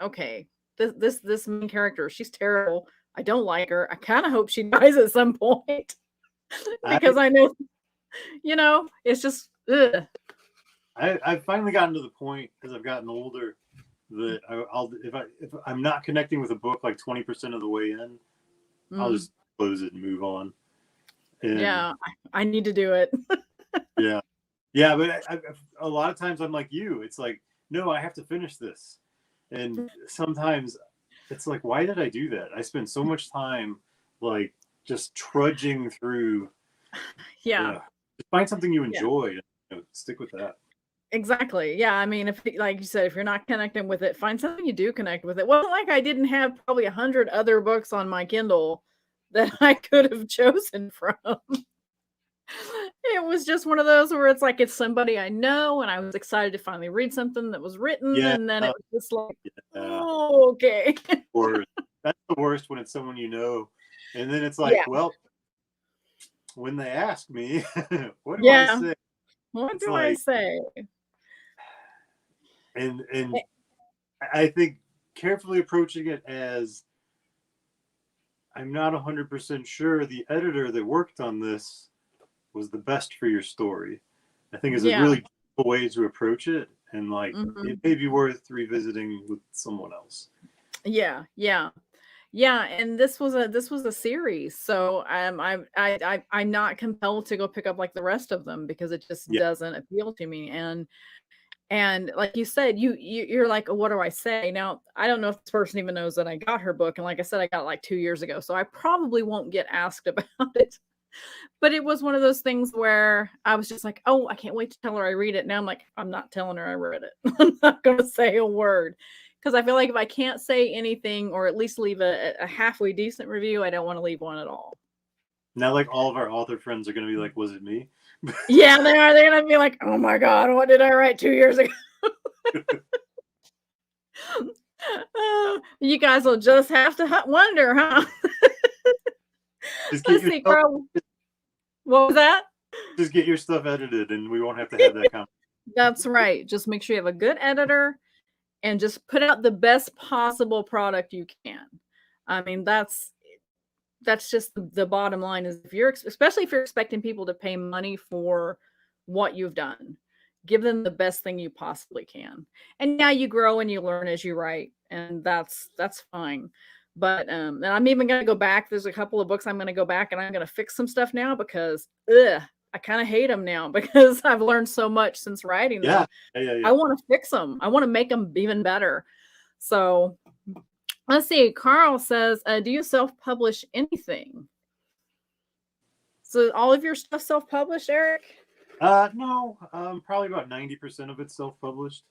Speaker 3: okay, this main character, she's terrible. I don't like her. I kind of hope she dies at some point because I know, it's just, ugh.
Speaker 4: I've finally gotten to the point as I've gotten older that if I'm not connecting with a book like 20% of the way in, I'll just close it and move on. And
Speaker 3: yeah, I need to do it.
Speaker 4: yeah, but a lot of times I'm like you. It's like, no, I have to finish this, and sometimes it's like, why did I do that? I spend so much time like just trudging through.
Speaker 3: Yeah.
Speaker 4: Just find something you enjoy and stick with that.
Speaker 3: Exactly. Yeah. I mean, like you said, if you're not connecting with it, find something you do connect with it. Well, like I didn't have probably 100 other books on my Kindle that I could have chosen from. It was just one of those where it's like, it's somebody I know, and I was excited to finally read something that was written, and then it was just like, oh, okay.
Speaker 4: Or that's the worst when it's someone you know, and then it's like, well, when they ask me, what do I say?
Speaker 3: What do I say?
Speaker 4: And I think carefully approaching it as, I'm not 100% sure the editor that worked on this was the best for your story, I think is a really good way to approach it. And like, it may be worth revisiting with someone else. Yeah.
Speaker 3: And this was a series. So I'm not compelled to go pick up like the rest of them because it just doesn't appeal to me. And like you said, you're like, oh, what do I say? Now, I don't know if this person even knows that I got her book. And like I said, I got it like 2 years ago. So I probably won't get asked about it. But it was one of those things where I was just like, oh, I can't wait to tell her I read it. Now I'm like, I'm not telling her I read it. I'm not going to say a word. Because I feel like if I can't say anything or at least leave a halfway decent review, I don't want to leave one at all.
Speaker 4: Now, like all of our author friends are going to be like, was it me?
Speaker 3: Yeah, they are. They're going to be like, oh my God, what did I write 2 years ago? You guys will just have to wonder, huh? Let's see, Carl. What was that?
Speaker 4: Just get your stuff edited and we won't have to have that conversation.
Speaker 3: That's right. Just make sure you have a good editor and just put out the best possible product you can. I mean, that's just the bottom line is especially if you're expecting people to pay money for what you've done, give them the best thing you possibly can. And now you grow and you learn as you write, and that's fine. But and I'm even going to go back. There's a couple of books I'm going to go back and I'm going to fix some stuff now because I kind of hate them now because I've learned so much since writing them. Yeah. I want to fix them. I want to make them even better. So let's see. Carl says, do you self-publish anything? So all of your stuff self-published, Eric?
Speaker 4: No, probably about 90% of it's self-published.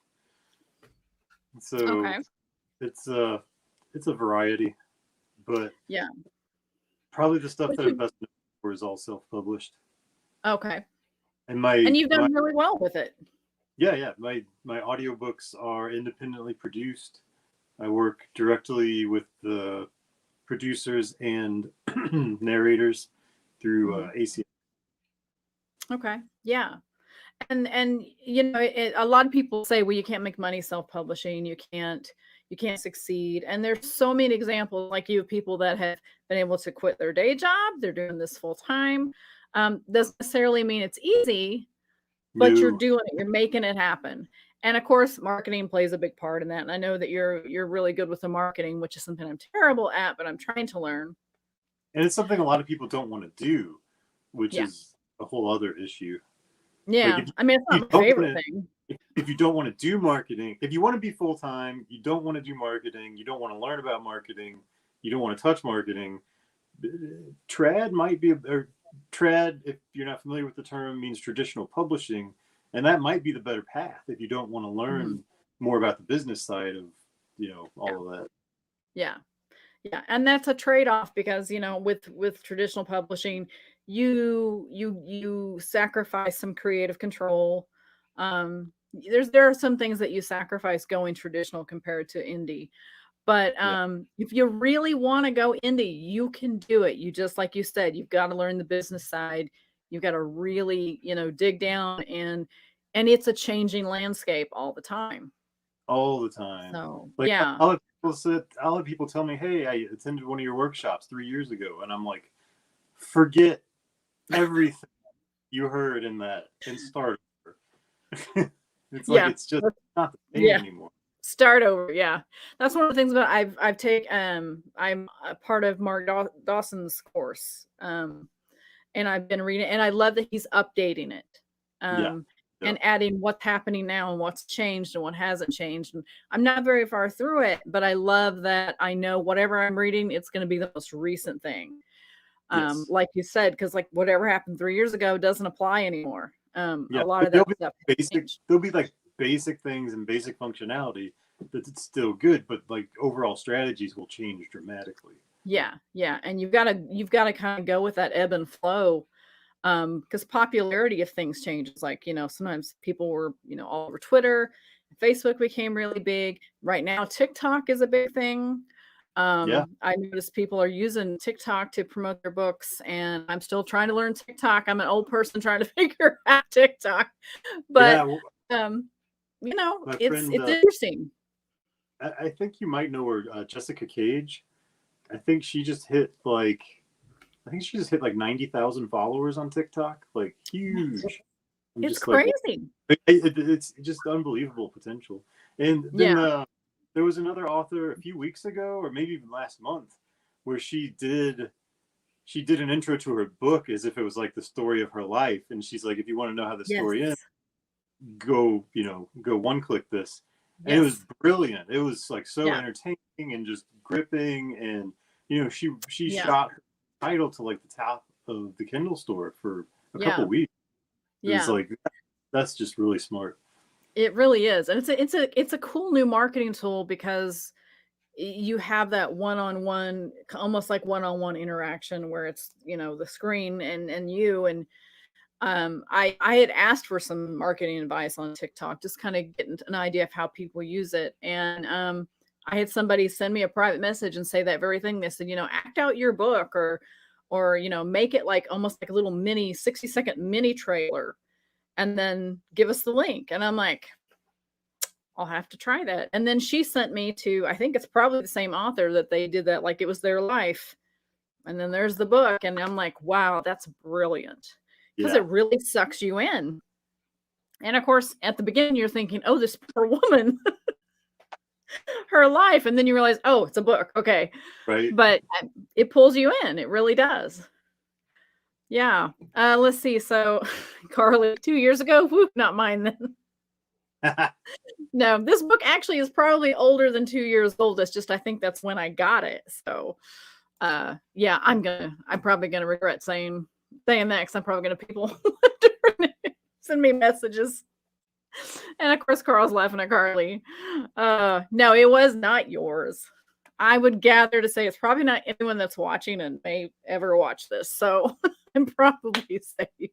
Speaker 4: So it's a variety, but probably the stuff that I'm best known for is all self-published.
Speaker 3: Okay.
Speaker 4: And
Speaker 3: you've done really well with it.
Speaker 4: Yeah. My audiobooks are independently produced. I work directly with the producers and narrators through ACS.
Speaker 3: Okay. Yeah. And a lot of people say, well, you can't make money self-publishing. You can't succeed. And there's so many examples like you of people that have been able to quit their day job. They're doing this full time. Doesn't necessarily mean it's easy, but you're doing it. You're making it happen. And of course, marketing plays a big part in that. And I know that you're really good with the marketing, which is something I'm terrible at, but I'm trying to learn.
Speaker 4: And it's something a lot of people don't want to do, which is a whole other issue.
Speaker 3: Yeah.
Speaker 4: Like
Speaker 3: I mean, it's not my favorite thing.
Speaker 4: If you don't want to do marketing, if you want to be full-time, you don't want to do marketing, you don't want to learn about marketing, you don't want to touch marketing, trad might be, or trad, if you're not familiar with the term, means traditional publishing. And that might be the better path if you don't want to learn more about the business side of, all of that.
Speaker 3: Yeah. Yeah, and that's a trade-off because, with traditional publishing, you sacrifice some creative control. There are some things that you sacrifice going traditional compared to indie. But
Speaker 4: Yeah.
Speaker 3: if you really want to go indie, you can do it. You just like you said, you've got to learn the business side. You've got to really, dig down and it's a changing landscape all the time.
Speaker 4: All the time.
Speaker 3: So,
Speaker 4: Like
Speaker 3: yeah.
Speaker 4: I'll have people tell me, "Hey, I attended one of your workshops 3 years ago," and I'm like, "Forget everything you heard in that and start over." It's like
Speaker 3: Yeah.
Speaker 4: it's just not the same
Speaker 3: Yeah.
Speaker 4: anymore.
Speaker 3: Start over. Yeah. That's one of the things about I've taken I'm a part of Mark Dawson's course. And I've been reading and I love that he's updating it.
Speaker 4: Yeah.
Speaker 3: And adding what's happening now and what's changed and what hasn't changed. And I'm not very far through it, but I love that I know whatever I'm reading, it's going to be the most recent thing.
Speaker 4: Yes.
Speaker 3: Like you said, because like whatever happened 3 years ago doesn't apply anymore. A lot of
Speaker 4: There'll
Speaker 3: that
Speaker 4: be
Speaker 3: stuff
Speaker 4: there'll be like basic things and basic functionality that's still good, but like overall strategies will change dramatically.
Speaker 3: Yeah, and you've got to kind of go with that ebb and flow, because popularity of things changes. Like sometimes people were all over Twitter, Facebook became really big. Right now, TikTok is a big thing. I notice people are using TikTok to promote their books, and I'm still trying to learn TikTok. I'm an old person trying to figure out TikTok, but it's
Speaker 4: friend,
Speaker 3: interesting.
Speaker 4: I think you might know her, Jessica Cage. I think she just hit like 90,000 followers on TikTok. Like huge.
Speaker 3: It's crazy.
Speaker 4: It's just unbelievable potential. And then there was another author a few weeks ago, or maybe even last month, where she did an intro to her book as if it was like the story of her life. And she's like, if you want to know how the story ends, go one click this. And it was brilliant. It was like so entertaining and just gripping. And she shot her title to like the top of the Kindle store for a couple weeks. It's like that's just really smart.
Speaker 3: It really is, and it's a cool new marketing tool because you have that one-on-one, almost like one-on-one interaction where it's the screen and you and I had asked for some marketing advice on TikTok, just kind of getting an idea of how people use it, and I had somebody send me a private message and say that very thing. They said, act out your book or make it like almost like a little mini 60-second mini trailer and then give us the link. And I'm like, I'll have to try that. And then she sent me to, I think it's probably the same author that they did that, like it was their life. And then there's the book. And I'm like, wow, that's brilliant. Because it really sucks you in. And of course, at the beginning, you're thinking, oh, this poor woman, her life. And then you realize, oh, it's a book. Okay.
Speaker 4: Right.
Speaker 3: But it pulls you in. It really does. Yeah. Let's see. So Carly, 2 years ago, not mine then. No, this book actually is probably older than 2 years old. It's just, I think that's when I got it. So I'm probably going to regret saying that because I'm probably going to people send me messages. And of course, Carl's laughing at Carly. No, it was not yours. I would gather to say it's probably not anyone that's watching and may ever watch this. So I'm probably safe.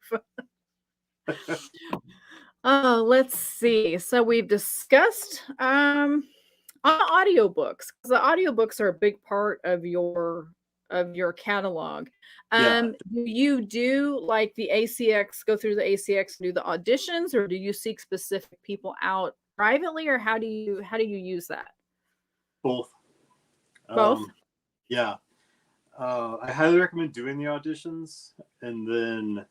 Speaker 3: Let's see. So we've discussed audiobooks, because the audiobooks are a big part of your catalog. Do you do like the ACX, go through the ACX and do the auditions, or do you seek specific people out privately, or how do you use that?
Speaker 4: Both. I highly recommend doing the auditions and then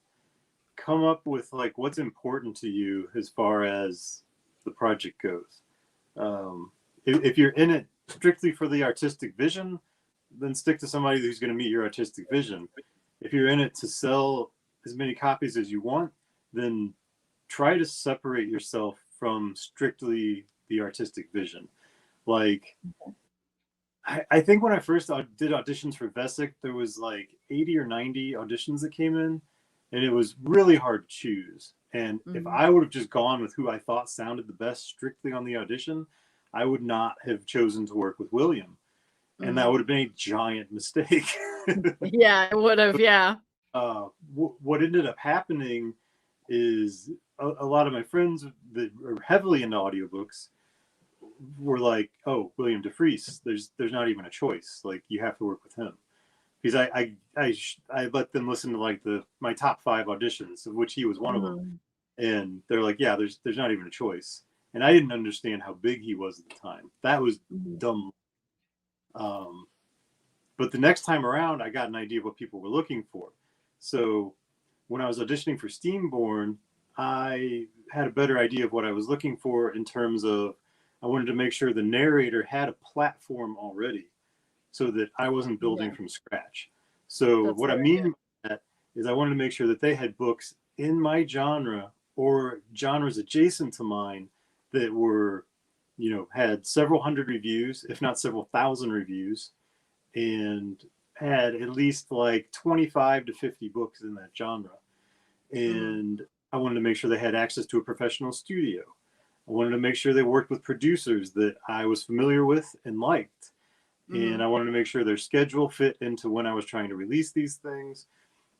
Speaker 4: come up with like what's important to you as far as the project goes. If you're in it strictly for the artistic vision, then stick to somebody who's going to meet your artistic vision. If you're in it to sell as many copies as you want, then try to separate yourself from strictly the artistic vision. Like, I think when I first did auditions for Vesic, there was like 80 or 90 auditions that came in, and it was really hard to choose. And if I would have just gone with who I thought sounded the best strictly on the audition, I would not have chosen to work with William. And that would have been a giant mistake.
Speaker 3: Yeah, it would have. Yeah.
Speaker 4: What ended up happening is a lot of my friends that are heavily into audiobooks were like, "Oh, William DeFries, there's not even a choice. Like, you have to work with him." Because I let them listen to like my top 5 auditions, of which he was one of them, and they're like, "Yeah, there's not even a choice." And I didn't understand how big he was at the time. That was dumb. But the next time around, I got an idea of what people were looking for. So when I was auditioning for Steamborn, I had a better idea of what I was looking for in terms of I wanted to make sure the narrator had a platform already so that I wasn't building from scratch. So what I mean by that is I wanted to make sure that they had books in my genre or genres adjacent to mine that were, had several hundred reviews, if not several thousand reviews, and had at least like 25 to 50 books in that genre. And I wanted to make sure they had access to a professional studio. I wanted to make sure they worked with producers that I was familiar with and liked. And I wanted to make sure their schedule fit into when I was trying to release these things.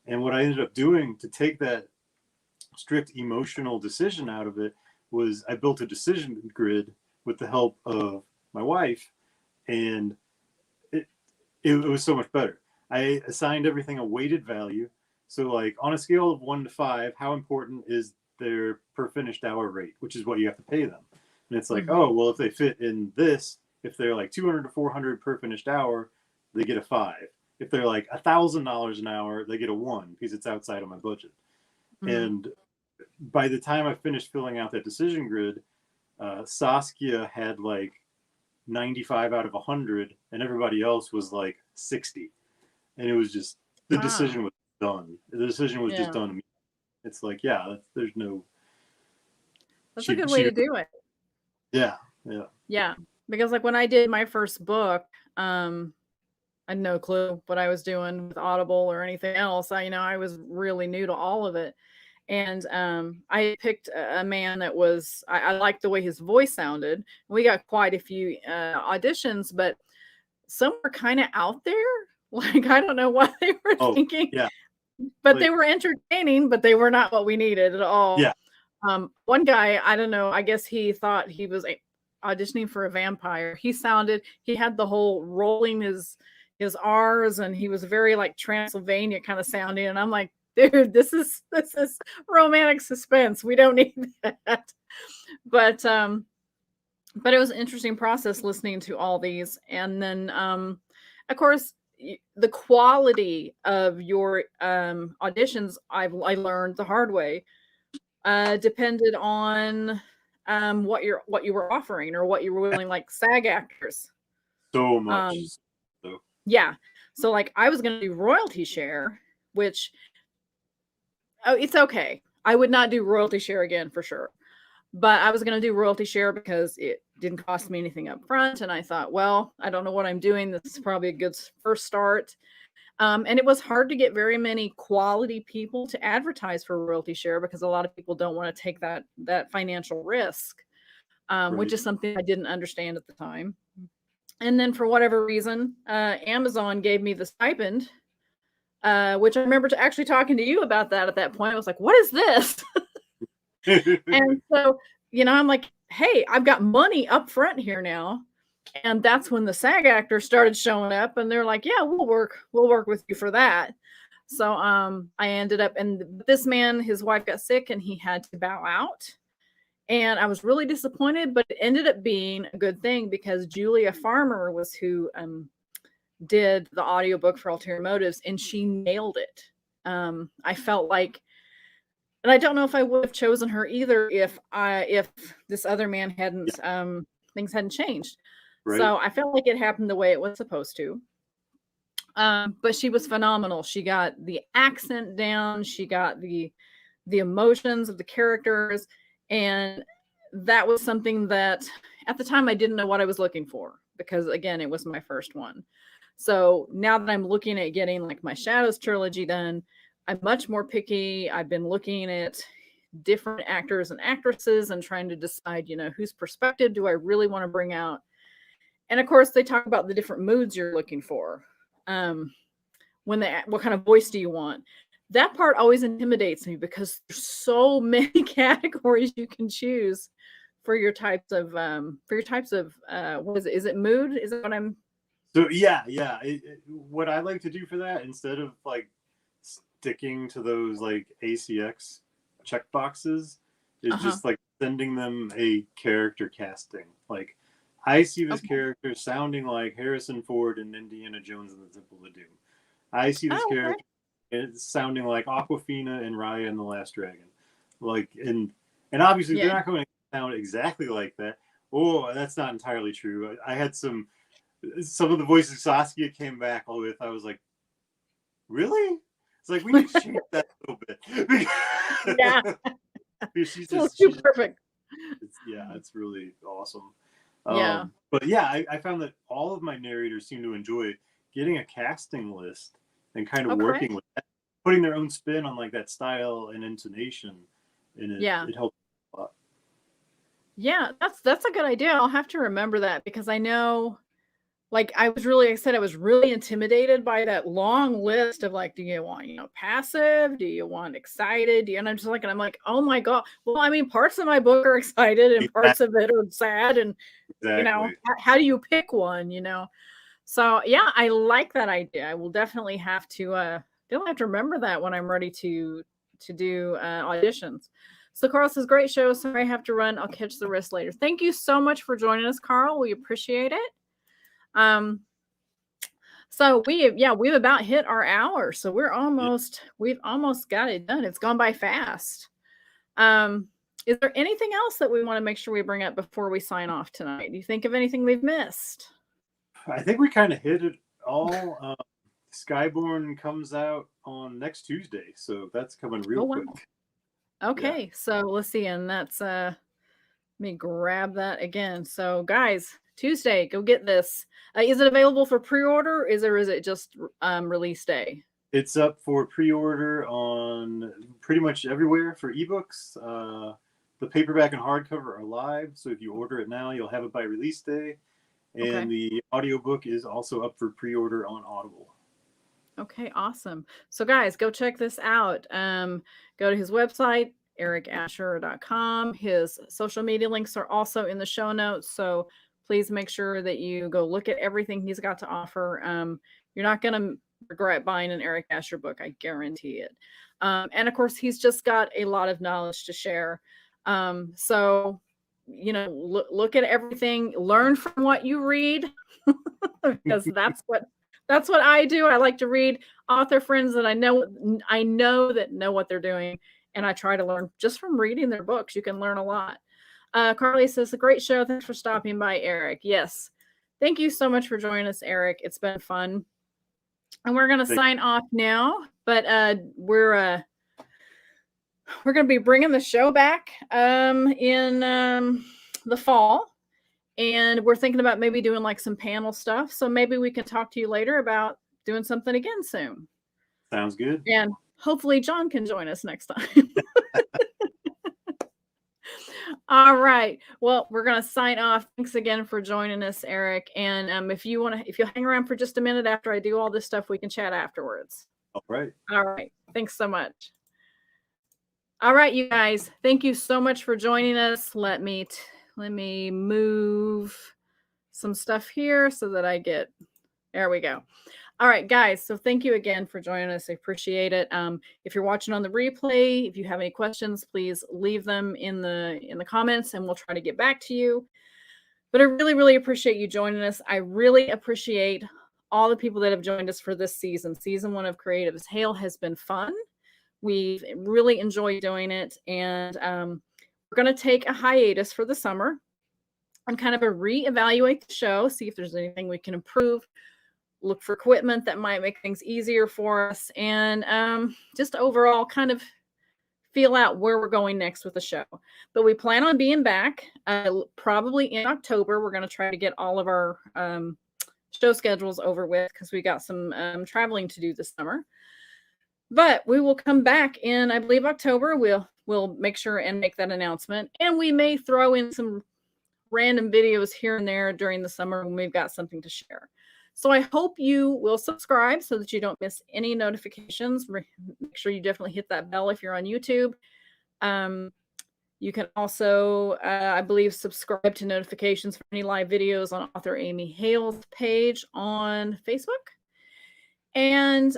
Speaker 4: And what I ended up doing to take that strict emotional decision out of it was I built a decision grid with the help of my wife, and it was so much better. I assigned everything a weighted value. So like on a scale of 1 to 5, how important is their per finished hour rate, which is what you have to pay them. And it's like, oh, well, if they fit in this, if they're like 200 to 400 per finished hour, they get a 5. If they're like $1,000 an hour, they get a 1 because it's outside of my budget. And by the time I finished filling out that decision grid, Saskia had like 95 out of 100 and everybody else was like 60. And it was just, the decision was done. The decision was just done. It's like, there's no.
Speaker 3: That's a good way to do it.
Speaker 4: Yeah.
Speaker 3: Because like when I did my first book, I had no clue what I was doing with Audible or anything else. I was really new to all of it. And I picked a man that was, I liked the way his voice sounded. We got quite a few auditions, but some were kind of out there. Like, I don't know what they were thinking.
Speaker 4: Yeah.
Speaker 3: But they were entertaining, but they were not what we needed at all.
Speaker 4: Yeah.
Speaker 3: One guy, I don't know, I guess he thought he was auditioning for a vampire. He had the whole rolling his R's, and he was very like Transylvania kind of sounding. And I'm like, dude, this is romantic suspense. We don't need that. But it was an interesting process listening to all these. And then, of course, the quality of your auditions, I learned the hard way, depended on what you were offering or what you were willing, like SAG actors.
Speaker 4: So much.
Speaker 3: Yeah. So like I was going to do royalty share, which, it's okay. I would not do royalty share again for sure. But I was going to do royalty share because it didn't cost me anything up front. And I thought, well, I don't know what I'm doing. This is probably a good first start. And it was hard to get very many quality people to advertise for royalty share because a lot of people don't want to take that financial risk, which is something I didn't understand at the time. And then for whatever reason, Amazon gave me the stipend, which I remember actually talking to you about that at that point. I was like, what is this? And so, I'm like, hey, I've got money up front here now. And that's when the SAG actors started showing up, and they're like, yeah, we'll work with you for that. So I ended up, and this man, his wife got sick and he had to bow out. And I was really disappointed, but it ended up being a good thing because Julia Farmer was who did the audiobook for Ulterior Motives, and she nailed it. I felt like, and I don't know if I would have chosen her either if this other man hadn't, things hadn't changed. Right. So I felt like it happened the way it was supposed to. But she was phenomenal. She got the accent down. She got the emotions of the characters. And that was something that at the time I didn't know what I was looking for because, again, it was my first one. So now that I'm looking at getting like my Shadows trilogy done, I'm much more picky. I've been looking at different actors and actresses and trying to decide, whose perspective do I really want to bring out. And of course, they talk about the different moods you're looking for. What kind of voice do you want? That part always intimidates me because there's so many categories you can choose for your types of what is it? Is it mood? Is that what I'm?
Speaker 4: So yeah. What I like to do for that, instead of like sticking to those like ACX checkboxes, is just like sending them a character casting. Like, I see this character sounding like Harrison Ford in Indiana Jones and the Temple of Doom. I see this character sounding like Aquafina and Raya in The Last Dragon. Like, and obviously they're not going to sound exactly like that. Oh, that's not entirely true. I had some of the voices Saskia came back with. I was like, really? It's like, we need to change that a little bit.
Speaker 3: Yeah.
Speaker 4: she's
Speaker 3: perfect.
Speaker 4: It's really awesome.
Speaker 3: Yeah.
Speaker 4: But yeah, I found that all of my narrators seem to enjoy getting a casting list and kind of working with that, putting their own spin on like that style and intonation, and it helps a lot.
Speaker 3: Yeah, that's a good idea. I'll have to remember that because I know, like, I was really intimidated by that long list of like, do you want, passive? Do you want excited? And I'm just like, oh my God. Well, I mean, parts of my book are excited and parts of it are sad. And, how do you pick one, So yeah, I like that idea. I will definitely have to remember that when I'm ready to do auditions. So Carl says, great show. Sorry I have to run. I'll catch the rest later. Thank you so much for joining us, Carl. We appreciate it. So we've about hit our hour. So we've almost got it done. It's gone by fast. Is there anything else that we want to make sure we bring up before we sign off tonight? Do you think of anything we've missed?
Speaker 4: I think we kind of hit it all. Skyborn comes out on next Tuesday, so that's coming real quick.
Speaker 3: Okay, so let's see, and that's let me grab that again. So guys, Tuesday, go get this. Is it available for pre-order? Is it just release day?
Speaker 4: It's up for pre-order on pretty much everywhere for ebooks. The paperback and hardcover are live, so if you order it now, you'll have it by release day. And the audiobook is also up for pre-order on Audible.
Speaker 3: Okay, awesome. So guys, go check this out. Go to his website, ericasher.com. His social media links are also in the show notes. So please make sure that you go look at everything he's got to offer. You're not going to regret buying an Eric Asher book. I guarantee it. And of course, he's just got a lot of knowledge to share. So look at everything, learn from what you read, because that's what I do. I like to read author friends that I know that know what they're doing, and I try to learn just from reading their books. You can learn a lot. Carly says, a great show. Thanks for stopping by, Eric. Yes. Thank you so much for joining us, Eric. It's been fun. And we're going to sign off now, but we're going to be bringing the show back in the fall, and we're thinking about maybe doing like some panel stuff. So maybe we can talk to you later about doing something again soon.
Speaker 4: Sounds good.
Speaker 3: And hopefully John can join us next time. All right. Well, we're going to sign off. Thanks again for joining us, Eric. And if you'll hang around for just a minute after I do all this stuff, we can chat afterwards.
Speaker 4: All right.
Speaker 3: All right. Thanks so much. All right, you guys. Thank you so much for joining us. Let me move some stuff here so that there we go. All right, guys. So thank you again for joining us. I appreciate it. If you're watching on the replay, if you have any questions, please leave them in the comments and we'll try to get back to you. But I really, really appreciate you joining us. I really appreciate all the people that have joined us for this season. Season 1 of Creative As Hale has been fun. We've really enjoyed doing it. And we're going to take a hiatus for the summer and kind of reevaluate the show, see if there's anything we can improve, look for equipment that might make things easier for us, and just overall kind of feel out where we're going next with the show. But we plan on being back probably in October. We're going to try to get all of our show schedules over with because we got some traveling to do this summer. But we will come back in, I believe, October. We'll make sure and make that announcement. And we may throw in some random videos here and there during the summer when we've got something to share. So I hope you will subscribe so that you don't miss any notifications. Make sure you definitely hit that bell if you're on YouTube. You can also, I believe, subscribe to notifications for any live videos on author Amy Hale's page on Facebook. And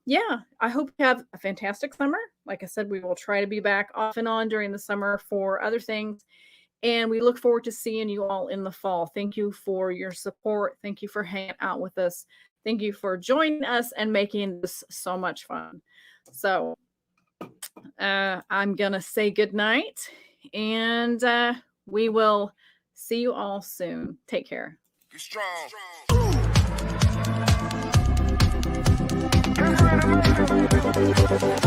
Speaker 3: yeah, I hope you have a fantastic summer. Like I said, we will try to be back off and on during the summer for other things. And we look forward to seeing you all in the fall. Thank you for your support. Thank you for hanging out with us. Thank you for joining us and making this so much fun. So I'm going to say good night, and we will see you all soon. Take care.
Speaker 2: Be strong. Be strong.